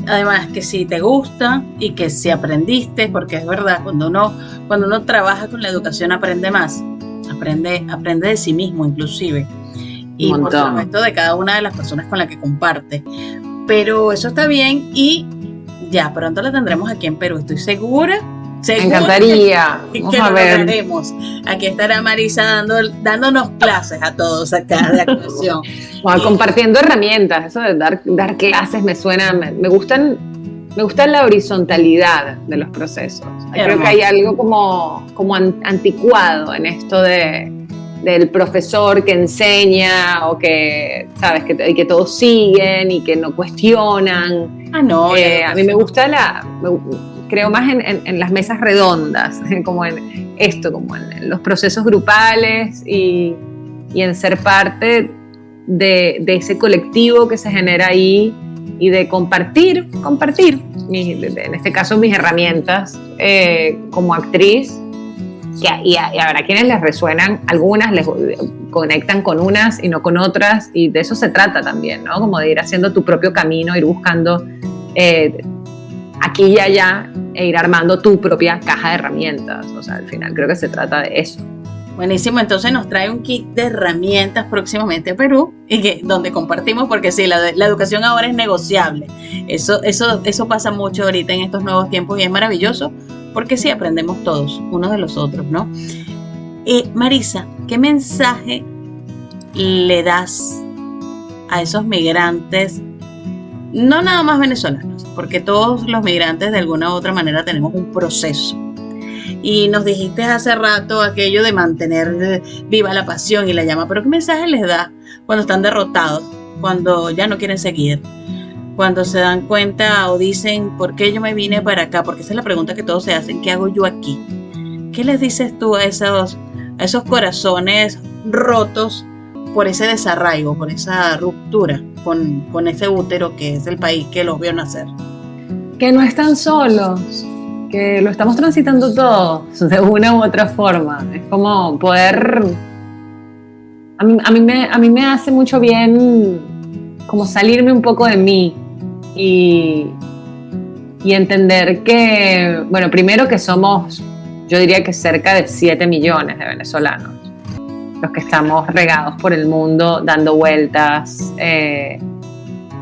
Además que si te gusta y que si aprendiste, porque es verdad, cuando uno trabaja con la educación aprende más, aprende de sí mismo inclusive, y por supuesto de cada una de las personas con las que comparte. Pero eso está bien y ya pronto la tendremos aquí en Perú, estoy segura. Me encantaría. Vamos a ver. Lograremos. Aquí estará Marisa dándonos clases a todos acá de actuación. Bueno, compartiendo herramientas, eso de dar clases me suena, me gusta la horizontalidad de los procesos. Creo que hay algo como anticuado en esto del profesor que enseña o que, sabes, que todos siguen y que no cuestionan. No. A mí me gusta creo más en las mesas redondas, como en esto, como en los procesos grupales y en ser parte de ese colectivo que se genera ahí y de compartir, en este caso mis herramientas como actriz, y habrá quienes les resuenan, algunas les conectan con unas y no con otras, y de eso se trata también, ¿no? Como de ir haciendo tu propio camino, ir buscando aquí y allá e ir armando tu propia caja de herramientas. O sea, al final creo que se trata de eso. Buenísimo, entonces nos trae un kit de herramientas próximamente a Perú y donde compartimos, porque sí, la educación ahora es negociable. Eso pasa mucho ahorita en estos nuevos tiempos y es maravilloso porque sí aprendemos todos unos de los otros, ¿no? Marisa, ¿qué mensaje le das a esos migrantes, no nada más venezolanos, porque todos los migrantes de alguna u otra manera tenemos un proceso? Y nos dijiste hace rato aquello de mantener viva la pasión y la llama, pero ¿qué mensaje les da cuando están derrotados, cuando ya no quieren seguir, cuando se dan cuenta o dicen, ¿por qué yo me vine para acá? Porque esa es la pregunta que todos se hacen, ¿qué hago yo aquí? ¿Qué les dices tú a esos corazones rotos por ese desarraigo, por esa ruptura con ese útero que es el país que los vio nacer? Que no están solos, que lo estamos transitando todos de una u otra forma. Es como poder... A mí me hace mucho bien como salirme un poco de mí y entender que, bueno, primero que somos, yo diría que cerca de 7 millones de venezolanos, los que estamos regados por el mundo, dando vueltas y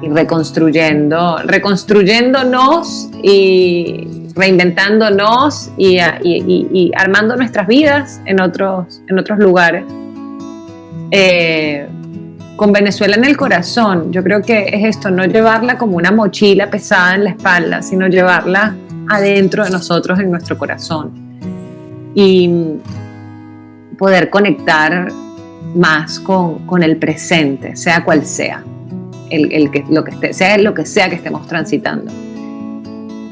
reconstruyéndonos y reinventándonos y armando nuestras vidas en otros lugares. Con Venezuela en el corazón, yo creo que es esto, no llevarla como una mochila pesada en la espalda, sino llevarla adentro de nosotros, en nuestro corazón, y poder conectar más con el presente, sea cual sea, sea lo que sea que estemos transitando.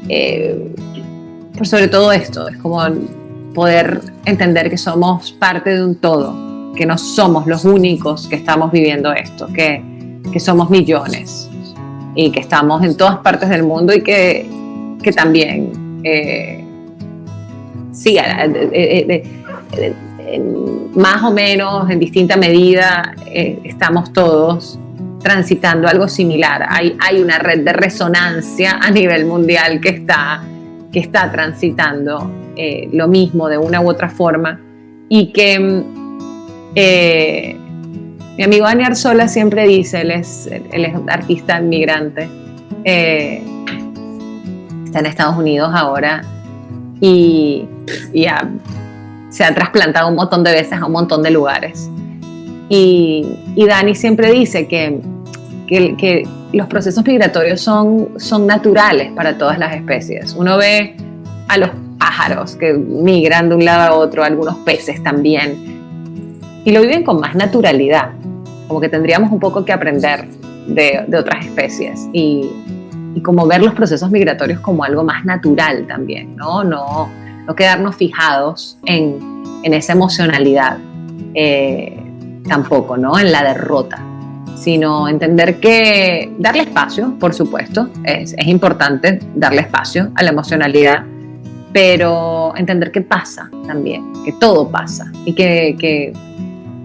Pero sobre todo esto, es como poder entender que somos parte de un todo, que no somos los únicos que estamos viviendo esto, que somos millones y que estamos en todas partes del mundo y que también sí, más o menos en distinta medida estamos todos transitando algo similar. Hay una red de resonancia a nivel mundial que está transitando lo mismo de una u otra forma, y que mi amigo Dani Arzola siempre dice, él es un artista inmigrante, está en Estados Unidos ahora y se ha trasplantado un montón de veces a un montón de lugares, y Dani siempre dice que los procesos migratorios son naturales para todas las especies. Uno ve a los pájaros que migran de un lado a otro, algunos peces también, y lo viven con más naturalidad, como que tendríamos un poco que aprender de otras especies, y como ver los procesos migratorios como algo más natural también, no quedarnos fijados en esa emocionalidad tampoco, ¿no? En la derrota, sino entender que darle espacio, por supuesto, es importante darle espacio a la emocionalidad, pero entender que pasa también, que todo pasa y que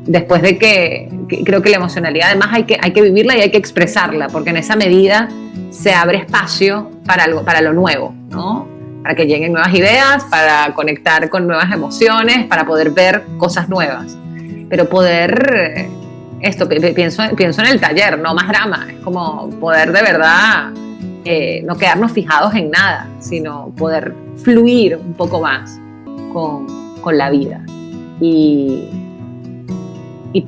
después de que creo que la emocionalidad además hay que vivirla y hay que expresarla, porque en esa medida se abre espacio para lo nuevo, ¿no? Para que lleguen nuevas ideas, para conectar con nuevas emociones, para poder ver cosas nuevas. Pero poder, pienso en el taller, no más drama, es como poder de verdad no quedarnos fijados en nada, sino poder fluir un poco más con la vida y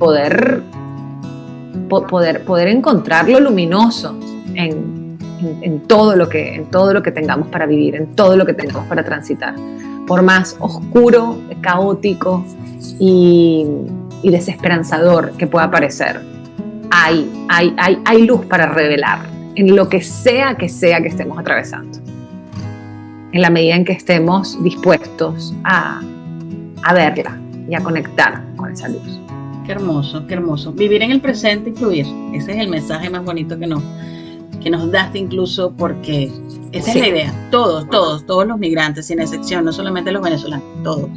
poder encontrar lo luminoso en todo lo que tengamos para vivir, en todo lo que tengamos para transitar. Por más oscuro, caótico y desesperanzador que pueda parecer, hay luz para revelar en lo que sea que estemos atravesando, en la medida en que estemos dispuestos a verla y a conectar con esa luz. Qué hermoso, qué hermoso. Vivir en el presente y fluir. Ese es el mensaje más bonito que nos daste, incluso porque esa es la idea. Todos los migrantes, sin excepción, no solamente los venezolanos, todos.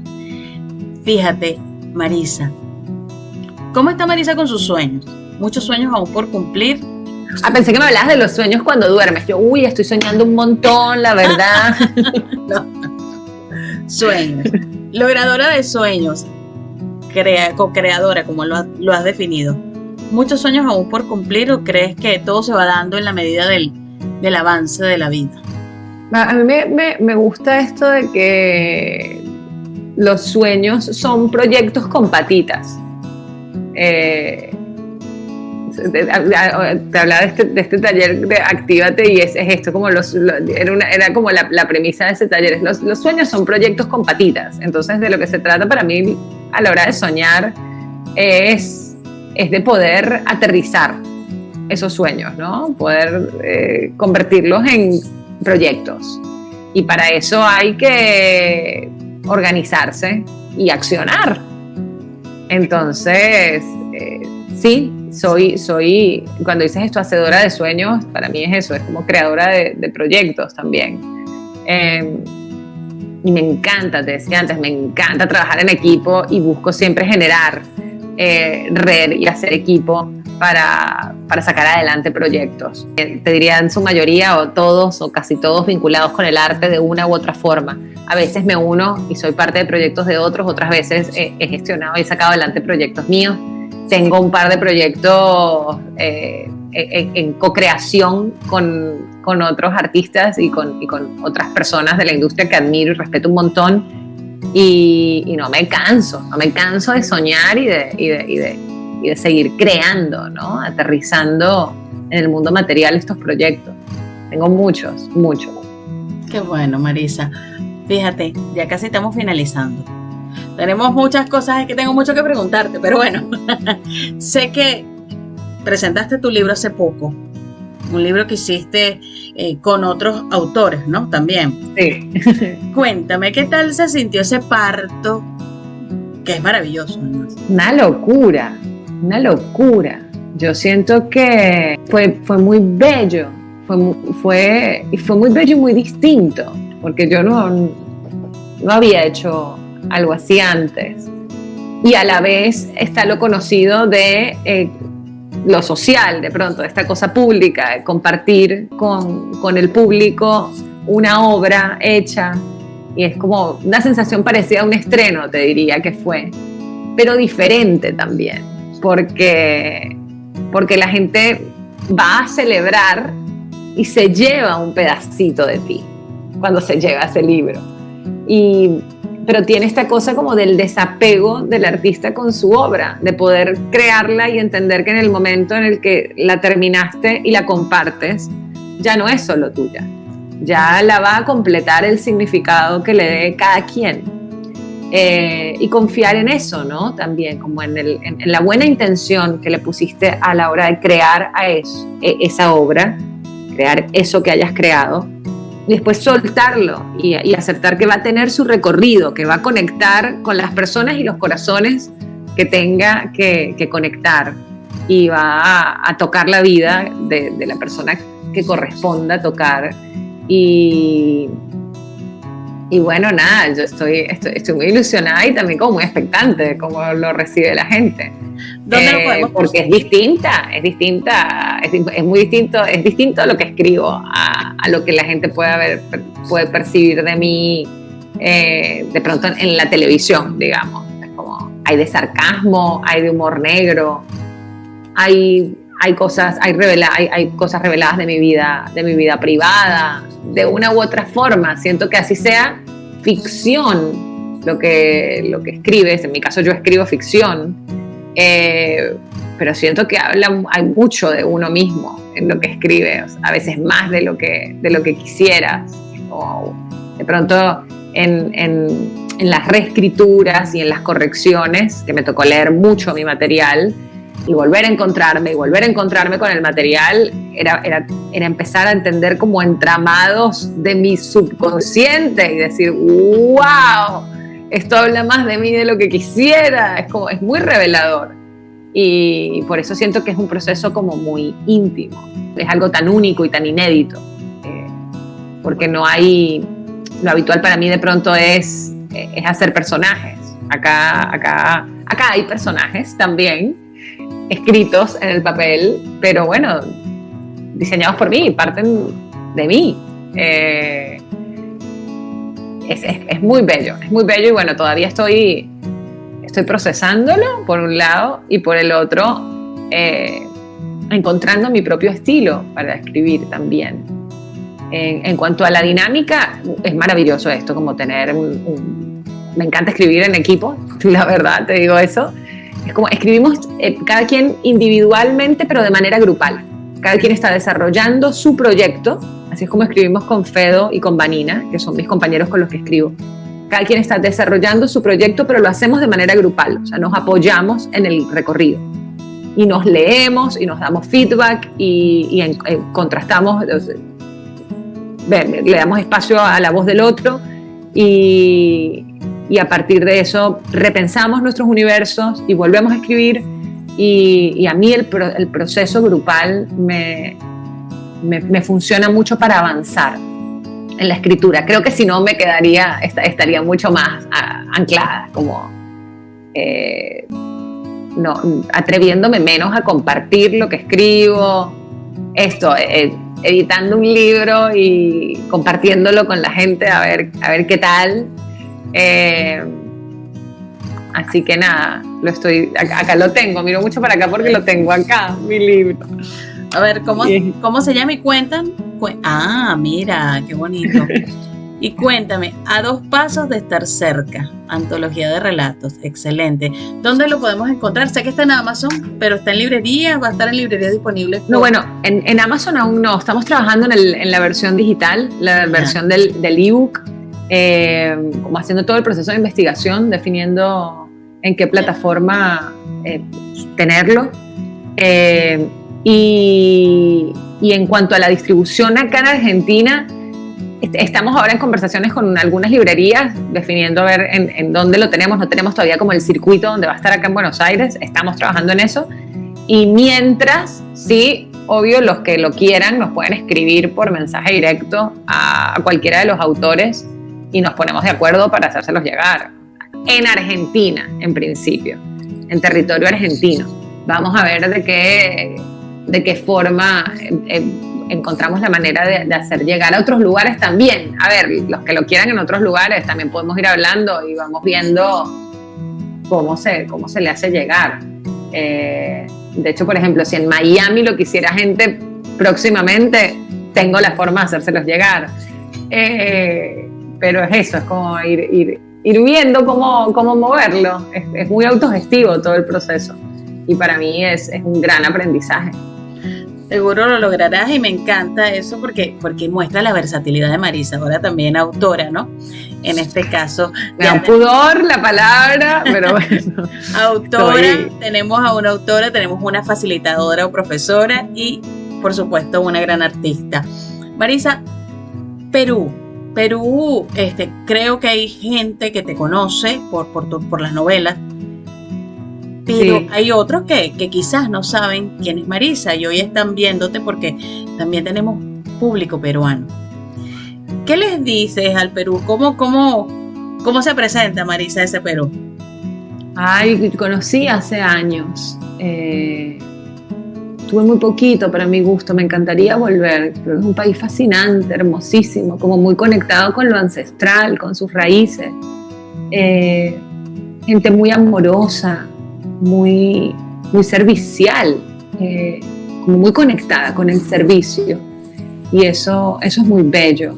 Fíjate, Marisa, ¿cómo está Marisa con sus sueños? Muchos sueños aún por cumplir. Pensé que me hablabas de los sueños cuando duermes. Yo, estoy soñando un montón, la verdad. No. Sueños. Logradora de sueños. Co-creadora, como lo has definido. ¿Muchos sueños aún por cumplir o crees que todo se va dando en la medida del avance de la vida? A mí me gusta esto de que los sueños son proyectos con patitas. Te hablaba de este taller de Actívate y es esto, como era como la premisa de ese taller. Los sueños son proyectos con patitas. Entonces, de lo que se trata para mí a la hora de soñar es de poder aterrizar esos sueños, ¿no? Poder convertirlos en proyectos. Y para eso hay que organizarse y accionar. Entonces, sí, soy, cuando dices esto, hacedora de sueños, para mí es eso, es como creadora de proyectos también. Y me encanta, te decía antes, me encanta trabajar en equipo y busco siempre generar red y hacer equipo para sacar adelante proyectos. Te diría en su mayoría o todos o casi todos vinculados con el arte de una u otra forma. A veces me uno y soy parte de proyectos de otros, otras veces he gestionado y he sacado adelante proyectos míos. Tengo un par de proyectos en co-creación con otros artistas y con otras personas de la industria que admiro y respeto un montón. Y no me canso de soñar y de seguir creando, ¿no? Aterrizando en el mundo material estos proyectos. Tengo muchos. Qué bueno, Marisa. Fíjate, ya casi estamos finalizando. Tenemos muchas cosas, es que tengo mucho que preguntarte, pero bueno, sé que presentaste tu libro hace poco, un libro que hiciste con otros autores, ¿no? También. Sí. Cuéntame, ¿qué tal se sintió ese parto? Que es maravilloso, además. Una locura. Yo siento que fue muy bello, fue muy bello y muy distinto, porque yo no había hecho algo así antes. Y a la vez está lo conocido de lo social, de pronto, de esta cosa pública, de compartir con el público una obra hecha. Y es como una sensación parecida a un estreno, te diría que fue, pero diferente también, porque la gente va a celebrar y se lleva un pedacito de ti cuando se lleva ese libro. Pero tiene esta cosa como del desapego del artista con su obra, de poder crearla y entender que en el momento en el que la terminaste y la compartes, ya no es solo tuya, ya la va a completar el significado que le dé cada quien. Y confiar en eso, ¿no? También, como en la buena intención que le pusiste a la hora de crear esa obra, crear eso que hayas creado, y después soltarlo y aceptar que va a tener su recorrido, que va a conectar con las personas y los corazones que tenga que conectar, y va a tocar la vida de la persona que corresponda tocar, y Y bueno, nada, yo estoy muy ilusionada y también como muy expectante de cómo lo recibe la gente. ¿Dónde lo podemos porque es muy distinto, es distinto a lo que escribo, a lo que la gente puede percibir de mí de pronto en la televisión, digamos. Es como, hay de sarcasmo, hay de humor negro, hay cosas reveladas de mi vida privada, de una u otra forma. Siento que así sea ficción lo que escribes. En mi caso yo escribo ficción, pero siento que hay mucho de uno mismo en lo que escribe, o sea, a veces más de lo que quisieras. O de pronto en las reescrituras y en las correcciones, que me tocó leer mucho mi material y volver a encontrarme con el material, era empezar a entender como entramados de mi subconsciente y decir, wow, esto habla más de mí de lo que quisiera. Es muy revelador, y por eso siento que es un proceso como muy íntimo, es algo tan único y tan inédito, porque no hay, lo habitual para mí de pronto es hacer personajes. Acá hay personajes también escritos en el papel, pero bueno, diseñados por mí, parten de mí. Es muy bello y bueno, todavía estoy procesándolo por un lado, y por el otro encontrando mi propio estilo para escribir también. En cuanto a la dinámica, es maravilloso esto, como tener me encanta escribir en equipo, la verdad, te digo eso. Es como escribimos cada quien individualmente, pero de manera grupal. Cada quien está desarrollando su proyecto. Así es como escribimos con Fedo y con Vanina, que son mis compañeros con los que escribo. Cada quien está desarrollando su proyecto, pero lo hacemos de manera grupal. O sea, nos apoyamos en el recorrido. Y nos leemos y nos damos feedback y contrastamos, le damos espacio a la voz del otro, y a partir de eso repensamos nuestros universos y volvemos a escribir. Y a mí el proceso grupal me funciona mucho para avanzar en la escritura. Creo que si no estaría mucho más anclada, como atreviéndome menos a compartir lo que escribo, editando un libro y compartiéndolo con la gente a ver qué tal. Así que nada, acá lo tengo, miro mucho para acá porque lo tengo acá, mi libro. A ver, ¿cómo se llama? Y cuentan. Mira, qué bonito. Y cuéntame, A 2 pasos de estar cerca, antología de relatos, excelente. ¿Dónde lo podemos encontrar? Sé que está en Amazon, pero está en librerías, va a estar en librerías disponibles. No, bueno, en Amazon aún no, estamos trabajando en la versión digital, la versión del ebook, como haciendo todo el proceso de investigación, definiendo en qué plataforma tenerlo. Y en cuanto a la distribución acá en Argentina, estamos ahora en conversaciones con algunas librerías, definiendo a ver en dónde lo tenemos. No tenemos todavía como el circuito donde va a estar acá en Buenos Aires, estamos trabajando en eso. Y mientras, sí, obvio, los que lo quieran nos pueden escribir por mensaje directo a cualquiera de los autores y nos ponemos de acuerdo para hacérselos llegar. En Argentina, en principio, en territorio argentino. Vamos a ver de qué forma encontramos la manera de hacer llegar a otros lugares también. A ver, los que lo quieran en otros lugares también podemos ir hablando y vamos viendo cómo se le hace llegar. De hecho, por ejemplo, si en Miami lo quisiera gente próximamente, tengo la forma de hacérselos llegar. Pero es eso, es como ir viendo cómo moverlo. Es muy autogestivo todo el proceso y para mí es un gran aprendizaje. Seguro lo lograrás y me encanta eso porque muestra la versatilidad de Marisa, ahora también autora, ¿no? En este caso. Me da pudor la palabra, pero bueno. Autora, tenemos a una autora, tenemos una facilitadora o profesora y, por supuesto, una gran artista. Marisa, Perú, creo que hay gente que te conoce por las novelas, pero sí, hay otros que quizás no saben quién es Marisa y hoy están viéndote porque también tenemos público peruano. ¿Qué les dices al Perú? ¿Cómo se presenta, Marisa, ese Perú? Ay, conocí hace años. Estuve muy poquito para mi gusto, me encantaría volver. Pero es un país fascinante, hermosísimo, como muy conectado con lo ancestral, con sus raíces. Gente muy amorosa, muy servicial, como muy conectada con el servicio. Y eso es muy bello.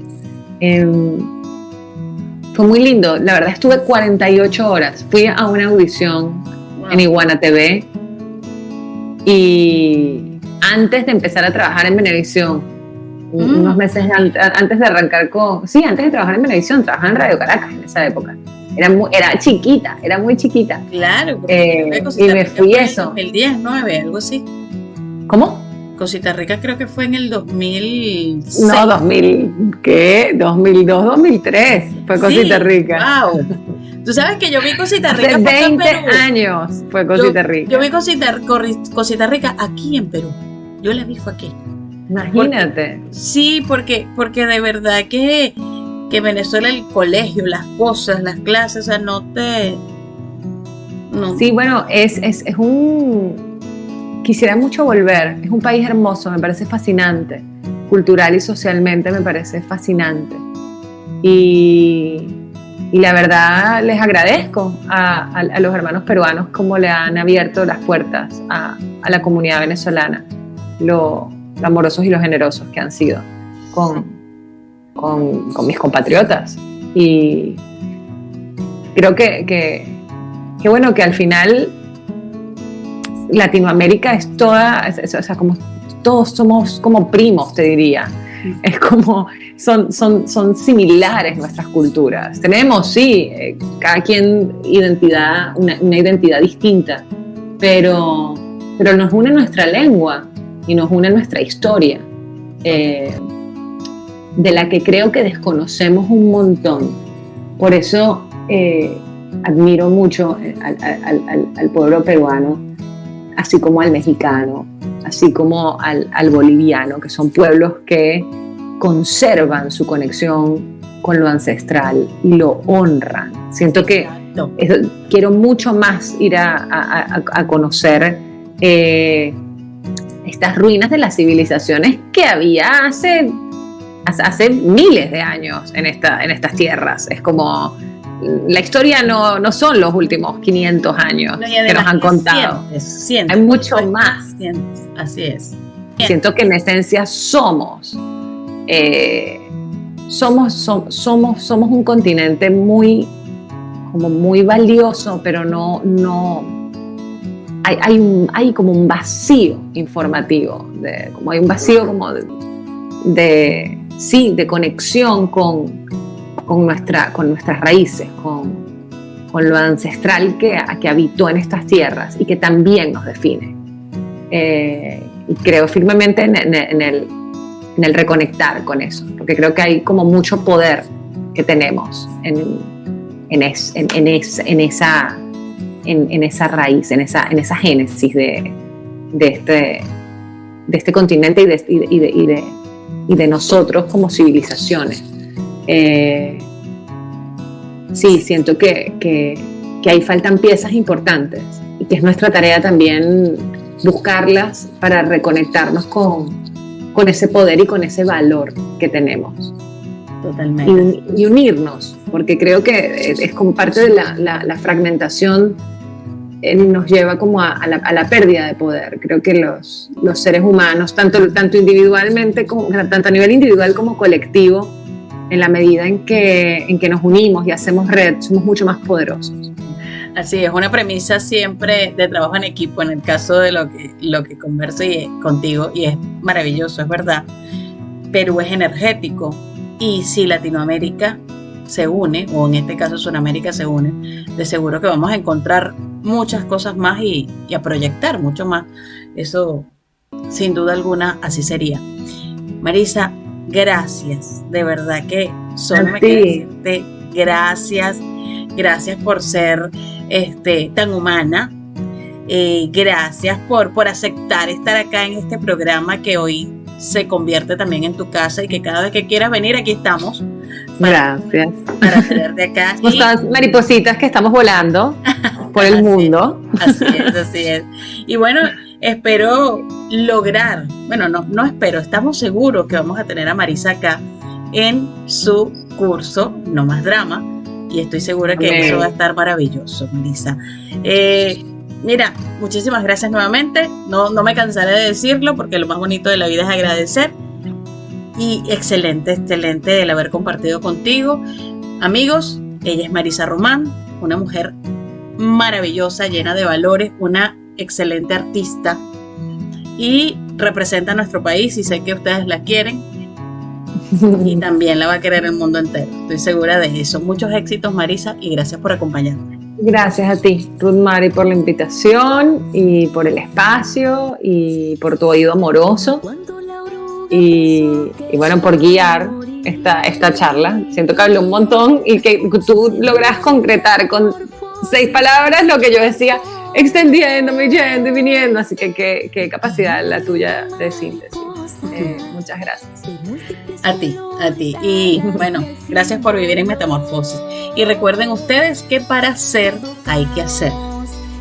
Fue muy lindo, la verdad estuve 48 horas. Fui a una audición en Iguana TV y antes de empezar a trabajar en Venevisión, unos meses antes de arrancar antes de trabajar en Venevisión, trabajaba en Radio Caracas en esa época. Era chiquita, era muy chiquita. Claro, y me fui eso. En el 2010, algo así. ¿Cómo? Cosita Rica creo que fue en el 2006. No, 2002, 2003 fue Cosita Rica. Wow. Tú sabes que yo vi Cosita Rica hace 20 años fue Cosita Rica. Yo vi Cosita Rica aquí en Perú. Yo la vi fue aquí. Imagínate. Porque de verdad que Venezuela, el colegio, las cosas, las clases, o sea, no. Sí, bueno, es quisiera mucho volver. Es un país hermoso, me parece fascinante. Cultural y socialmente me parece fascinante. Y la verdad les agradezco a los hermanos peruanos cómo le han abierto las puertas a la comunidad venezolana, lo amorosos y lo generosos que han sido con mis compatriotas. Y creo que bueno, que al final Latinoamérica es toda, o sea, como todos somos como primos, te diría. Es como, son similares nuestras culturas. Tenemos, sí, cada quien una identidad distinta, pero nos une nuestra lengua y nos une nuestra historia, de la que creo que desconocemos un montón. Por eso admiro mucho al pueblo peruano, así como al mexicano, así como al boliviano, que son pueblos que conservan su conexión con lo ancestral y lo honran. Siento que quiero mucho más ir a conocer estas ruinas de las civilizaciones que había hace miles de años en estas tierras. Es como, la historia no son los últimos 500 años que nos han contado. Sientes, hay mucho más. Así es. Siento que en esencia somos un continente muy valioso, pero no hay como un vacío informativo, como hay un vacío como de conexión con nuestras raíces, con lo ancestral que habitó en estas tierras y que también nos define. Y creo firmemente en el reconectar con eso, porque creo que hay como mucho poder que tenemos en esa raíz, en esa génesis de este continente y de nosotros como civilizaciones. Sí, siento que ahí faltan piezas importantes y que es nuestra tarea también buscarlas para reconectarnos con ese poder y con ese valor que tenemos. Totalmente. Y unirnos, porque creo que es como parte de la fragmentación, nos lleva como a la pérdida de poder. Creo que los seres humanos, tanto individualmente, tanto a nivel individual como colectivo, en la medida en que nos unimos y hacemos red, somos mucho más poderosos. Así es, una premisa siempre de trabajo en equipo, en el caso de lo que converso contigo, y es maravilloso, es verdad. Perú es energético, y si Latinoamérica se une, o en este caso Sudamérica se une, de seguro que vamos a encontrar muchas cosas más y a proyectar mucho más. Eso, sin duda alguna, así sería. Marisa, gracias, de verdad que solo me queda decirte gracias por ser tan humana, gracias por aceptar estar acá en este programa que hoy se convierte también en tu casa y que cada vez que quieras venir aquí estamos Gracias. para tenerte acá. Estas maripositas que estamos volando por el mundo. Así es. Y bueno, espero lograr, bueno, no espero, estamos seguros que vamos a tener a Marisa acá en su curso No Más Drama, y estoy segura que eso va a estar maravilloso, Marisa. Mira, muchísimas gracias nuevamente, no me cansaré de decirlo porque lo más bonito de la vida es agradecer, y excelente el haber compartido contigo. Amigos, ella es Marisa Román, una mujer maravillosa, llena de valores, una excelente artista, y representa a nuestro país, y sé que ustedes la quieren y también la va a querer el mundo entero, estoy segura de eso. Muchos éxitos, Marisa, y gracias por acompañarme. Gracias a ti, Ruth Mari, por la invitación y por el espacio y por tu oído amoroso y bueno, por guiar esta charla. Siento que hablé un montón y que tú logras concretar con 6 palabras lo que yo decía, extendiéndome, yendo y viniendo, así que qué capacidad la tuya de síntesis. Muchas gracias. A ti. Y bueno, gracias por vivir en Metamorfosis. Y recuerden ustedes que para ser hay que hacer.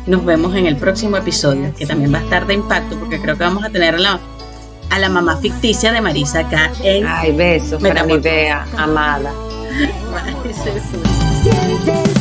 Nos vemos en el próximo episodio, que también va a estar de impacto, porque creo que vamos a tener a la mamá ficticia de Marisa acá en Ay, besos para mi Bea amada. Siente